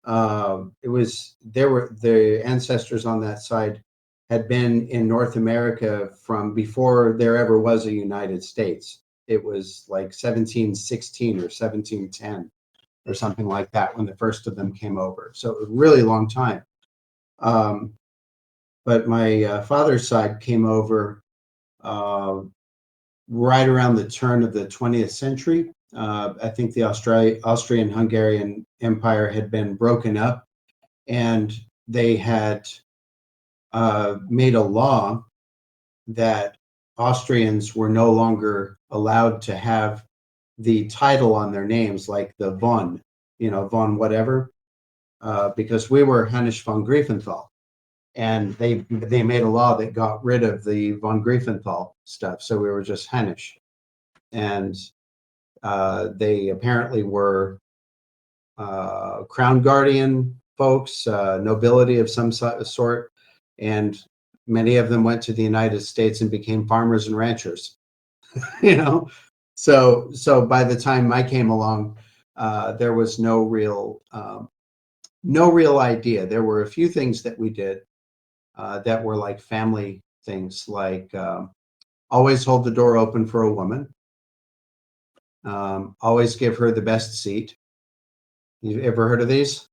The ancestors on that side had been in North America from before there ever was a United States. It was like 1716 or 1710 or something like that when the first of them came over. So it was a really long time. But my father's side came over right around the turn of the 20th century. I think the Austrian-Hungarian Empire had been broken up, and they had made a law that Austrians were no longer allowed to have the title on their names, like the von, von whatever, because we were Hanesh von Griefenthal, and they made a law that got rid of the von Griefenthal stuff, so we were just Hanesh, and they apparently were crown guardian folks, nobility of some sort, and many of them went to the United States and became farmers and ranchers. So by the time I came along, there was no real idea. There were a few things that we did that were like family things, like always hold the door open for a woman, always give her the best seat. You ever heard of these?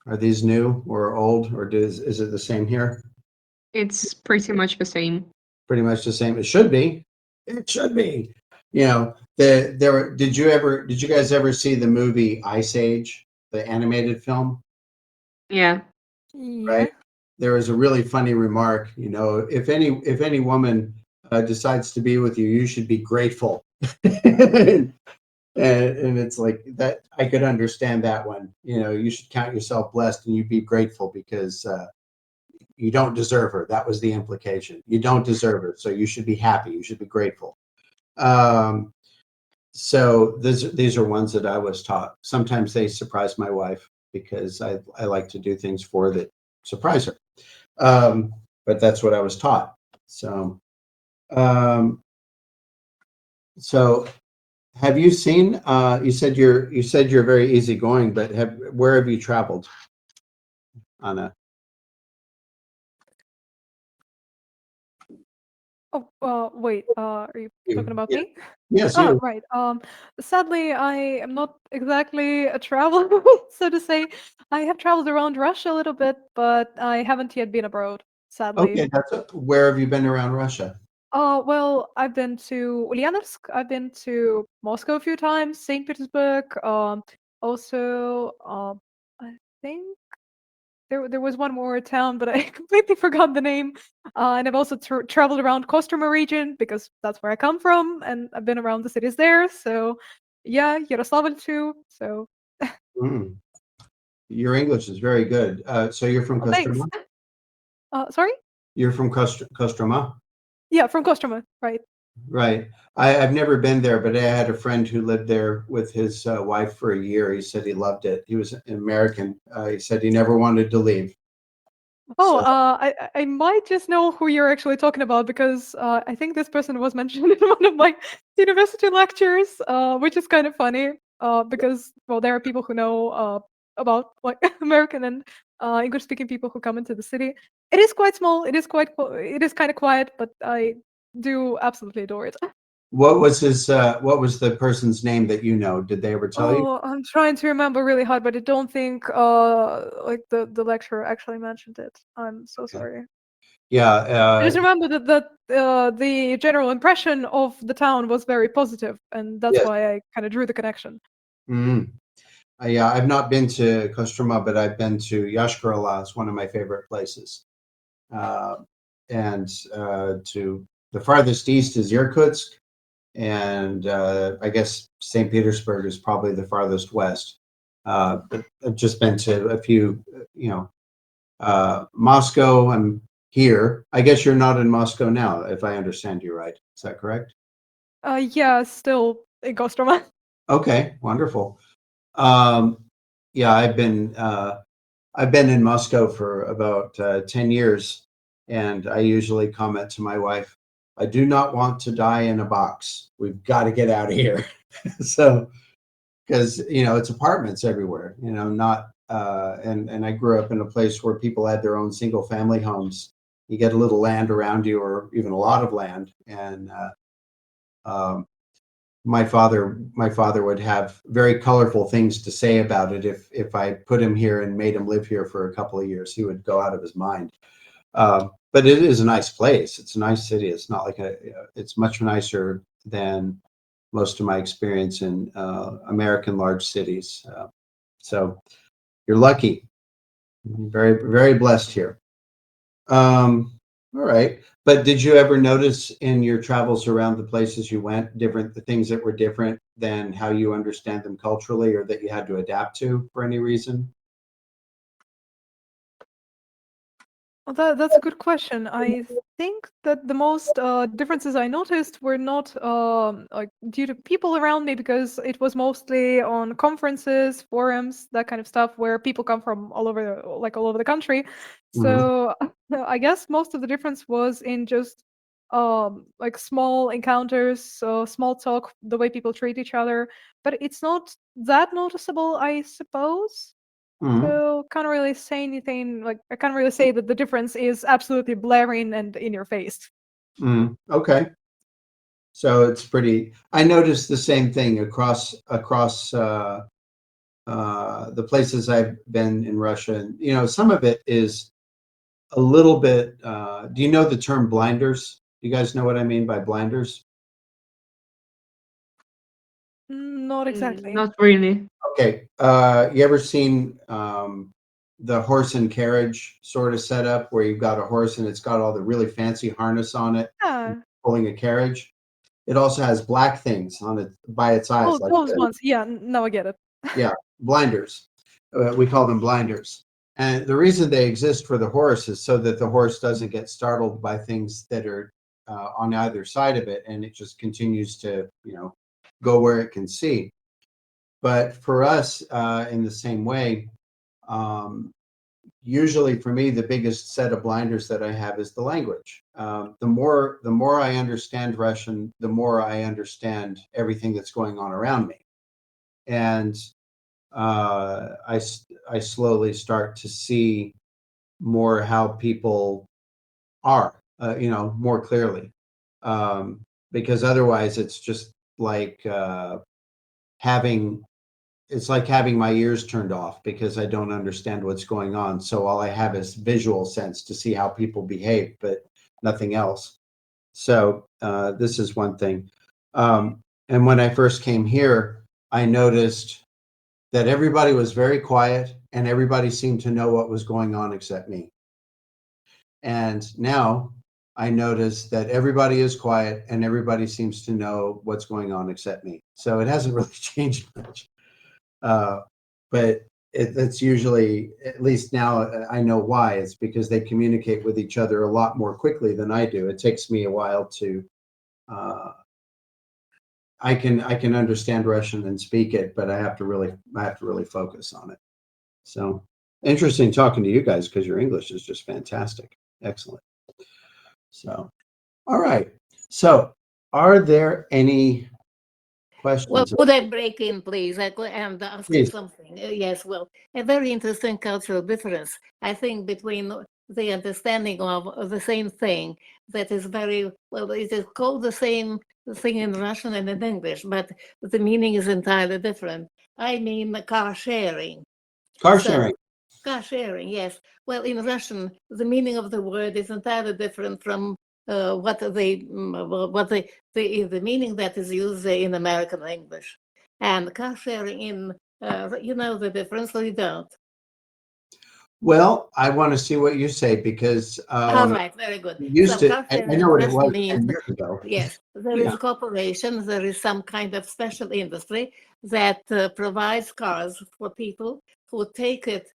Are these new or old, or is it the same here? It's pretty much the same. Pretty much the same. It should be. It should be. Did you guys ever see the movie Ice Age, the animated film? Yeah. Right. There was a really funny remark. If any woman decides to be with you, you should be grateful. And it's like that. I could understand that one. You should count yourself blessed, and you be grateful because you don't deserve her. That was the implication. You don't deserve her, so you should be happy. You should be grateful. So these are ones that I was taught. Sometimes they surprise my wife because I like to do things for her that surprise her. But that's what I was taught. So have you seen? You said you're very easygoing, but where have you traveled, Anna? Oh, wait. Are you talking about me? Yes, Oh, you. right. Sadly, I am not exactly a traveler, so to say. I have traveled around Russia a little bit, but I haven't yet been abroad, sadly. Okay, where have you been around Russia? Well, I've been to Ulyanovsk, I've been to Moscow a few times, St. Petersburg, also, I think there was one more town, but I completely forgot the name. And I've also traveled around Kostroma region because that's where I come from, and I've been around the cities there. So, yeah, Yaroslavl too. So, Mm. Your English is very good. So you're from thanks. Kostroma? Sorry? You're from Kostroma? Yeah, from Kostroma, right. Right. I've never been there, but I had a friend who lived there with his wife for a year. He said he loved it. He was an American. He said he never wanted to leave. Oh, So, I might just know who you're actually talking about because I think this person was mentioned in one of my university lectures, which is kind of funny because, well, there are people who know about like American and English-speaking people who come into the city. It is quite small. It is kind of quiet, but I do absolutely adore it. what was the person's name that you know? Did they ever tell you? Oh, I'm trying to remember really hard, but I don't think like the lecturer actually mentioned it. I'm so sorry. Yeah. I just remember that the general impression of the town was very positive, and that's Yes. why I kind of drew the connection. Mm. Yeah, I've not been to Kostroma, but I've been to Yashkar-Ola. It's one of my favorite places. And to the farthest east is Irkutsk, and I guess St. Petersburg is probably the farthest west. But I've just been to a few, Moscow. I'm here. I guess you're not in Moscow now, if I understand you right. Is that correct? Yeah, still in Kostroma. Okay, wonderful. Yeah, I've been in Moscow for about 10 years, and I usually comment to my wife, I do not want to die in a box. We've got to get out of here. So, because, it's apartments everywhere, not, and I grew up in a place where people had their own single family homes. You get a little land around you or even a lot of land. And my father would have very colorful things to say about it. If I put him here and made him live here for a couple of years, he would go out of his mind. But it is a nice place. It's a nice city. It's not like it's much nicer than most of my experience in American large cities. So you're lucky. Very, very blessed here. All right. But did you ever notice in your travels around the places you went, the things that were different than how you understand them culturally, or that you had to adapt to for any reason? Well, that's a good question. I think that the most differences I noticed were not like due to people around me, because it was mostly on conferences, forums, that kind of stuff, where people come from all over, like all over the country. So I guess most of the difference was in just like small encounters, so small talk, the way people treat each other. But it's not that noticeable, I suppose. Mhm. So can't really say anything, like I can't really say that the difference is absolutely blaring and in your face. Okay. So it's pretty. I noticed the same thing across the places I've been in Russia, and some of it is a little bit. Do you know the term blinders? Do you guys know what I mean by blinders? Not exactly. Not really. Okay. You ever seen the horse and carriage sort of setup where you've got a horse and it's got all the really fancy harness on it, Yeah. pulling a carriage? It also has black things on it by its eyes, Oh, like those ones. Yeah, now I get it. yeah, blinders. We call them blinders. And the reason they exist for the horse is so that the horse doesn't get startled by things that are on either side of it, and it just continues to, go where it can see. But for us, in the same way, um, usually for me, the biggest set of blinders that I have is the language. The more I understand Russian, the more I understand everything that's going on around me, and I slowly start to see more how people are, more clearly, because otherwise it's just like having it's like having my ears turned off because I don't understand what's going on. So all I have is visual sense to see how people behave, but nothing else. So this is one thing. And when I first came here, I noticed that everybody was very quiet and everybody seemed to know what was going on except me. And now I notice that everybody is quiet and everybody seems to know what's going on except me. So it hasn't really changed much. But it's usually, at least now I know why. It's because they communicate with each other a lot more quickly than I do. It takes me a while to, I can understand Russian and speak it, but I have to really focus on it. So interesting talking to you guys because your English is just fantastic. Excellent. So, all right. So are there any questions? Well, would I break in, please? And ask you Please. something. Yes, well, a very interesting cultural difference, I think, between the understanding of the same thing that is very, well, it is called the same thing in Russian and in English, but the meaning is entirely different. I mean, car sharing. Car So, sharing. car sharing, yes. Well, in Russian, the meaning of the word is entirely different from the meaning that is used in American English. And car sharing in, you know the difference, or you don't? Well, I want to see what you say because All right, very good. used So to, car I sharing know in what it Russian was means, 10 years ago. yes, there Yeah. is a corporation, there is some kind of special industry that provides cars for people who take it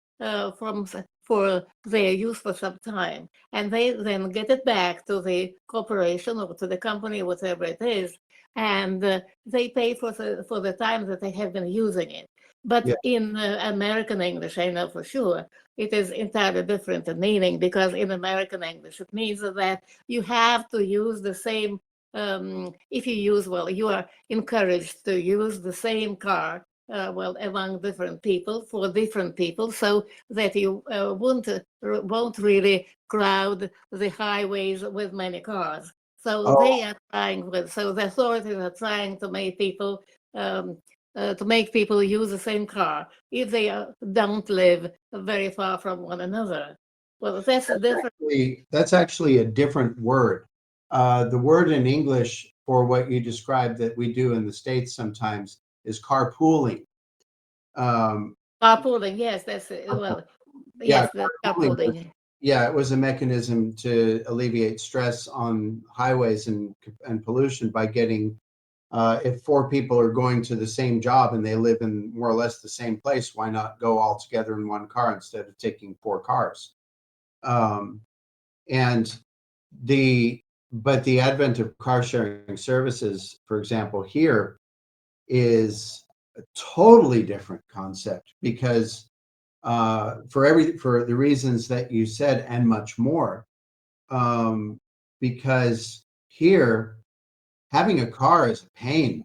for their use for some time, and they then get it back to the corporation or to the company, whatever it is, and they pay for the time that they have been using it. But Yeah. in American English, I know for sure, it is entirely different in meaning, because in American English, it means that you have to use the same, if you use, well, you are encouraged to use the same car, well, among different people, for different people, so that you won't really crowd the highways with many cars. So they are so the authorities are trying to make people, use the same car if they don't live very far from one another. Well, that's different. That's actually a different word. The word in English for what you described that we do in the States sometimes is carpooling. Carpooling, yes, that's it. Well, Yeah, yes, the carpooling. carpooling. yeah, it was a mechanism to alleviate stress on highways and pollution by getting, if 4 people are going to the same job and they live in more or less the same place, why not go all together in one car instead of taking 4 cars? And but the advent of car sharing services, for example, here is a totally different concept because for the reasons that you said and much more, because here having a car is a pain.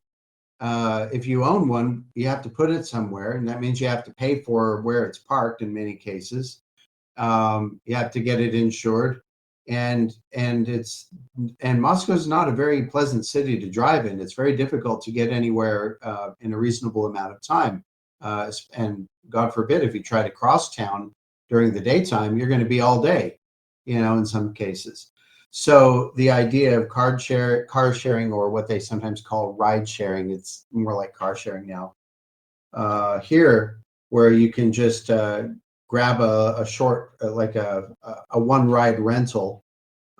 If you own one, you have to put it somewhere, and that means you have to pay for where it's parked in many cases. You have to get it insured, and Moscow is not a very pleasant city to drive in. It's very difficult to get anywhere in a reasonable amount of time. And God forbid, if you try to cross town during the daytime, you're going to be all day, in some cases. So the idea of car sharing, or what they sometimes call ride sharing, it's more like car sharing now, here, where you can just grab a short, like a one ride rental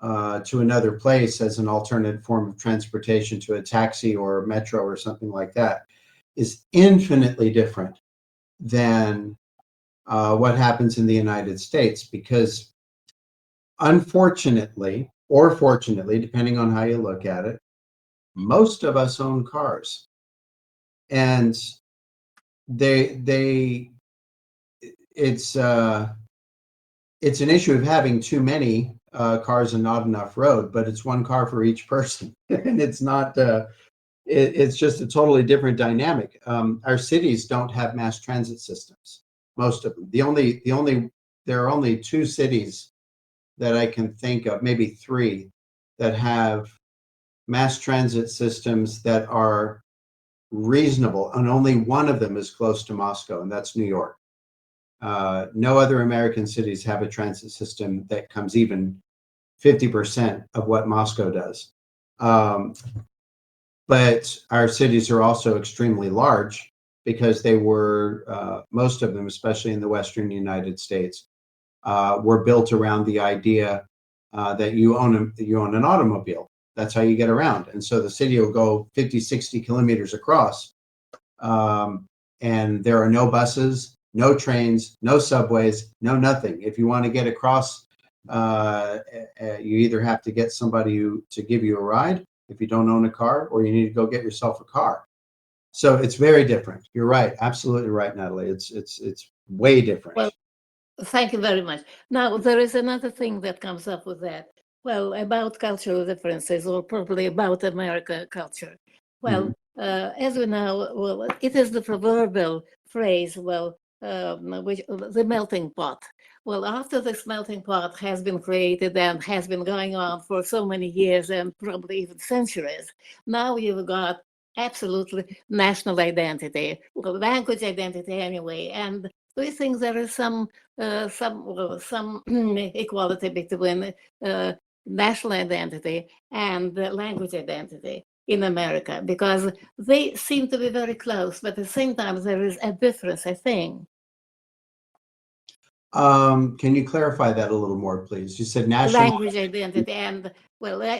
to another place as an alternate form of transportation to a taxi or a metro or something like that, is infinitely different than what happens in the United States, because unfortunately, or fortunately, depending on how you look at it, most of us own cars, and it's an issue of having too many cars and not enough road, but it's one car for each person, and it's not. It's just a totally different dynamic. Our cities don't have mass transit systems. Most of them. There are only 2 cities that I can think of, maybe 3, that have mass transit systems that are reasonable, and only one of them is close to Moscow, and that's New York. No other American cities have a transit system that comes even 50% of what Moscow does. But our cities are also extremely large because they were, most of them, especially in the Western United States, were built around the idea that you own an automobile. That's how you get around. And so the city will go 50, 60 kilometers across, and there are no buses, no trains, no subways, no nothing. If you want to get across, you either have to get somebody to give you a ride if you don't own a car, or you need to go get yourself a car. So it's very different. You're right, absolutely right, Natalie. It's way different. Well, thank you very much. Now, there is another thing that comes up with that. Well, about cultural differences, or probably about American culture. Well, as we know, well, it is the proverbial phrase, the melting pot. Well, after this melting pot has been created and has been going on for so many years and probably even centuries, now you've got absolutely national identity, well, language identity anyway, and do you think there is some equality between national identity and language identity in America? Because they seem to be very close, but at the same time, there is a difference, I think. Can you clarify that a little more, please? You said national language identity and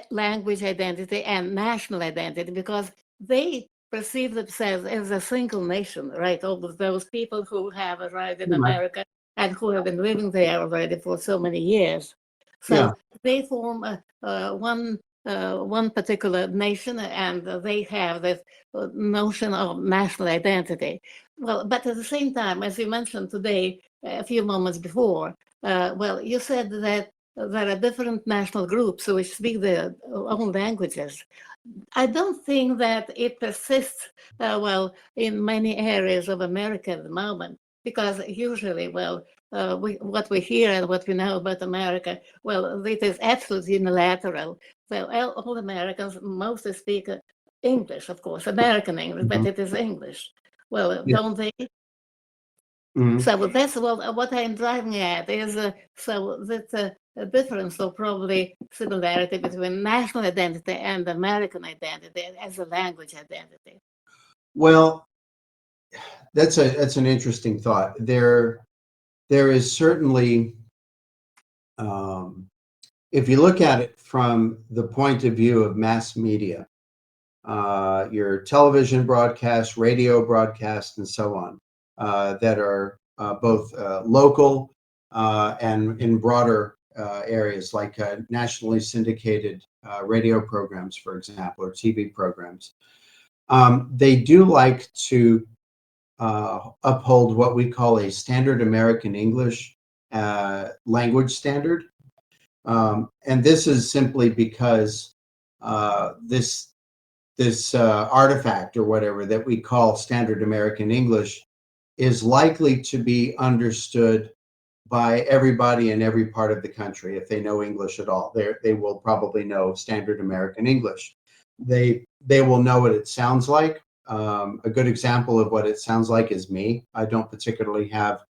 language identity and national identity, because they perceive themselves as a single nation, right? All of those people who have arrived in America and who have been living there already for so many years. So they form one particular nation, and they have this notion of national identity. Well, but at the same time, as you mentioned today, a few moments before, you said that there are different national groups which speak their own languages. I don't think that it persists in many areas of America at the moment, because usually, what we hear and what we know about America, it is absolutely unilateral. So all Americans mostly speak English, of course, American English, but it is English. Don't they? So that's what I'm driving at is that's a difference, or probably similarity between national identity and American identity as a language identity. Well, that's an interesting thought. There is certainly if you look at it from the point of view of mass media, your television broadcasts, radio broadcasts, and so on, that are both local and in broader areas, like nationally syndicated radio programs, for example, or TV programs. They do like to uphold what we call a standard American English language standard. And this is simply because this artifact or whatever that we call standard American English is likely to be understood by everybody in every part of the country. If they know English at all, they will probably know standard American English. They will know what it sounds like. A good example of what it sounds like is me. I don't particularly have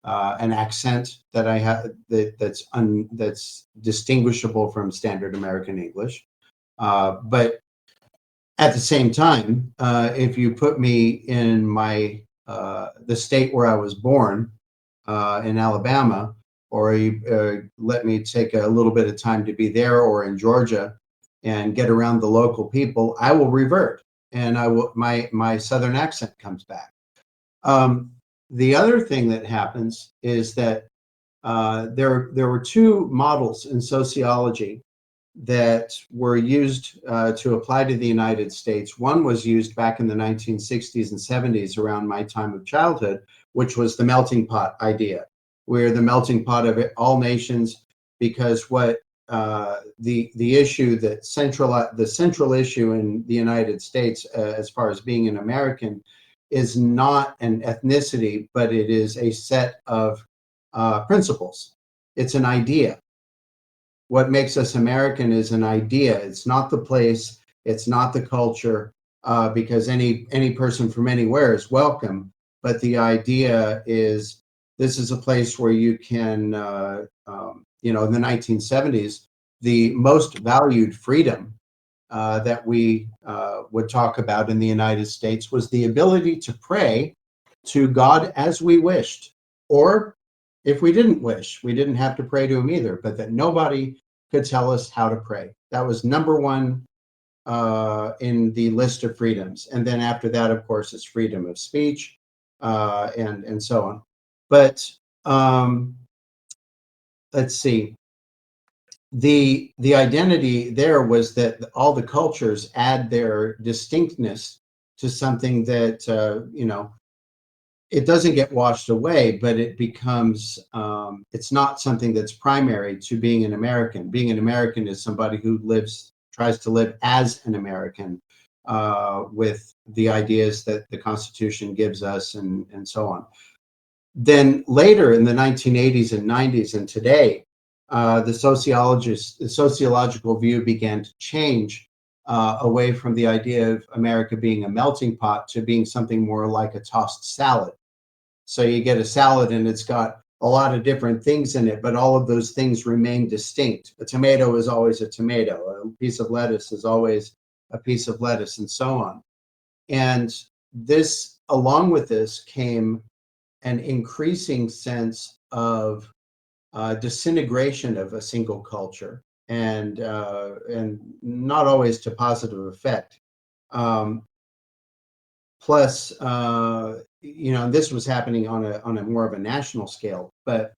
an accent that I have that's distinguishable from standard American English. But at the same time, if you put me in the state where I was born, in Alabama, or you let me take a little bit of time to be there, or in Georgia, and get around the local people, I will revert, and my Southern accent comes back. The other thing that happens is that there were two models in sociology that were used to apply to the United States. One was used back in the 1960s and 70s, around my time of childhood, which was the melting pot idea. We're the melting pot of all nations, because what the issue that the central issue in the United States, as far as being an American, is not an ethnicity, but it is a set of principles. It's an idea. What makes us American is an idea. It's not the place. It's not the culture, because any person from anywhere is welcome. But the idea is, this is a place where you can, in the 1970s, the most valued freedom that we would talk about in the United States was the ability to pray to God as we wished. Or if we didn't wish, we didn't have to pray to him either, but that nobody could tell us how to pray. That was number one in the list of freedoms. And then after that, of course, it's freedom of speech, and so on. But let's see. The identity there was that all the cultures add their distinctness to something that it doesn't get washed away, but it becomes it's not something that's primary to being an American. Being an American is somebody who tries to live as an American, with the ideas that the Constitution gives us, and so on. Then later in the 1980s and 90s and today, the sociological view began to change away from the idea of America being a melting pot to being something more like a tossed salad. So you get a salad and it's got a lot of different things in it, but all of those things remain distinct. A tomato is always a tomato. A piece of lettuce is always a piece of lettuce, and so on. And this, along with this, came an increasing sense of disintegration of a single culture, and not always to positive effect. Plus, this was happening on a more of a national scale. But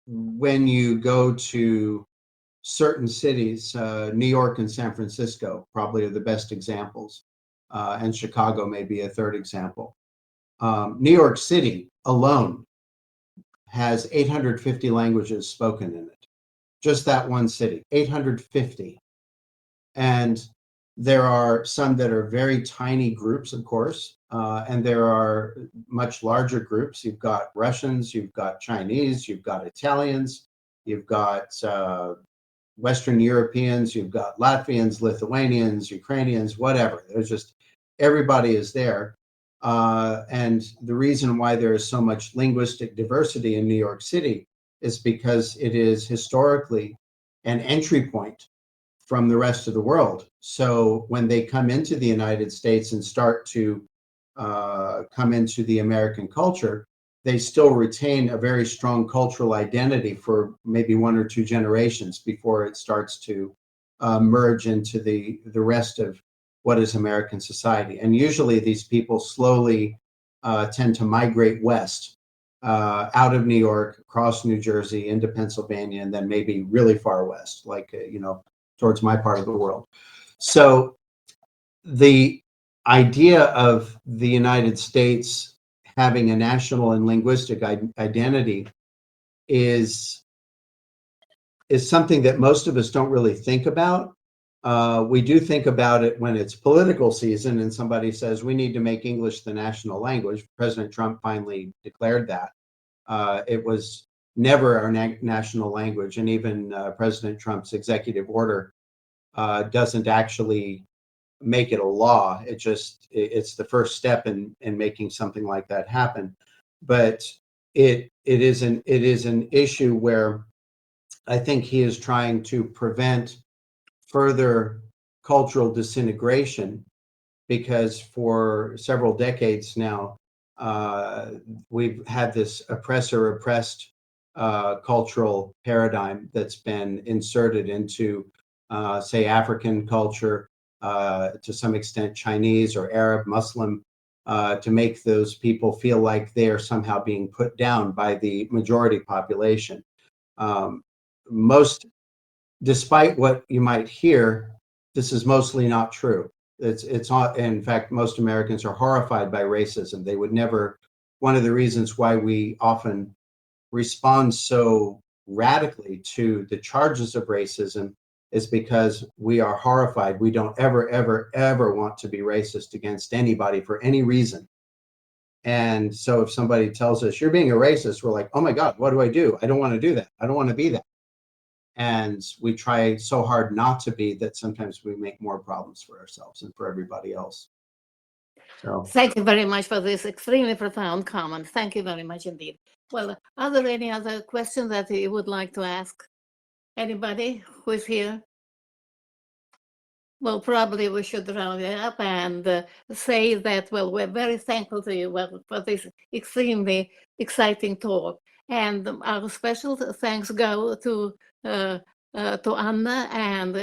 when you go to certain cities, New York and San Francisco probably are the best examples, and Chicago may be a third example. New York City alone has 850 languages spoken in it. Just that one city, 850. And there are some that are very tiny groups, of course, and there are much larger groups. You've got Russians, you've got Chinese, you've got Italians, you've got Western Europeans, you've got Latvians, Lithuanians, Ukrainians, whatever. There's just, everybody is there. And the reason why there is so much linguistic diversity in New York City is because it is historically an entry point from the rest of the world. So when they come into the United States and start to come into the American culture, they still retain a very strong cultural identity for maybe 1 or 2 generations before it starts to merge into the rest of what is American society. And usually these people slowly tend to migrate west, out of New York, across New Jersey, into Pennsylvania, and then maybe really far west, like, towards my part of the world. So the idea of the United States having a national and linguistic identity is something that most of us don't really think about. We do think about it when it's political season and somebody says we need to make English the national language. President Trump finally declared that. It was never our national language, and even President Trump's executive order doesn't actually make it a law. It's the first step in making something like that happen. But it is an issue where I think he is trying to prevent further cultural disintegration, because for several decades now, we've had this oppressor-oppressed cultural paradigm that's been inserted into, say, African culture, to some extent Chinese or Arab, Muslim, to make those people feel like they are somehow being put down by the majority population. Despite what you might hear, this is mostly not true. It's not. In fact, most Americans are horrified by racism. They would never. One of the reasons why we often respond so radically to the charges of racism is because we are horrified. We don't ever want to be racist against anybody for any reason. And so if somebody tells us you're being a racist, we're like, oh my God, what do I do? I don't want to do that. I don't want to be that. And we try so hard not to be that sometimes we make more problems for ourselves and for everybody else. So Thank you very much for this extremely profound comment. Thank you very much indeed. Well, are there any other questions that you would like to ask? Anybody who is here? Well, probably we should round it up and say that, well, we're very thankful to you for this extremely exciting talk. And our special thanks go to Anna and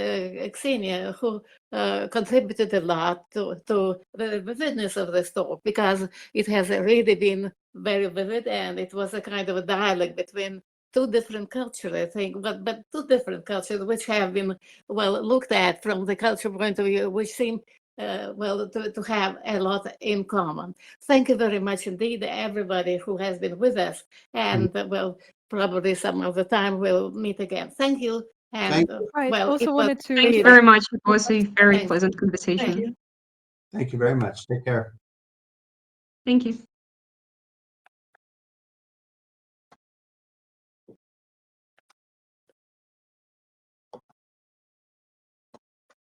Xenia, who contributed a lot to the vividness of this talk, because it has really been very vivid, and it was a kind of a dialogue between 2 different cultures, I think, but 2 different cultures which have been well looked at from the cultural point of view, which seem to have a lot in common. Thank you very much indeed, everybody who has been with us, and probably some other time we'll meet again. Thank you. And Right. well, Also wanted to Thank you very much. It was a very Thank pleasant conversation. Thank you. thank you very much. Take care. Thank you.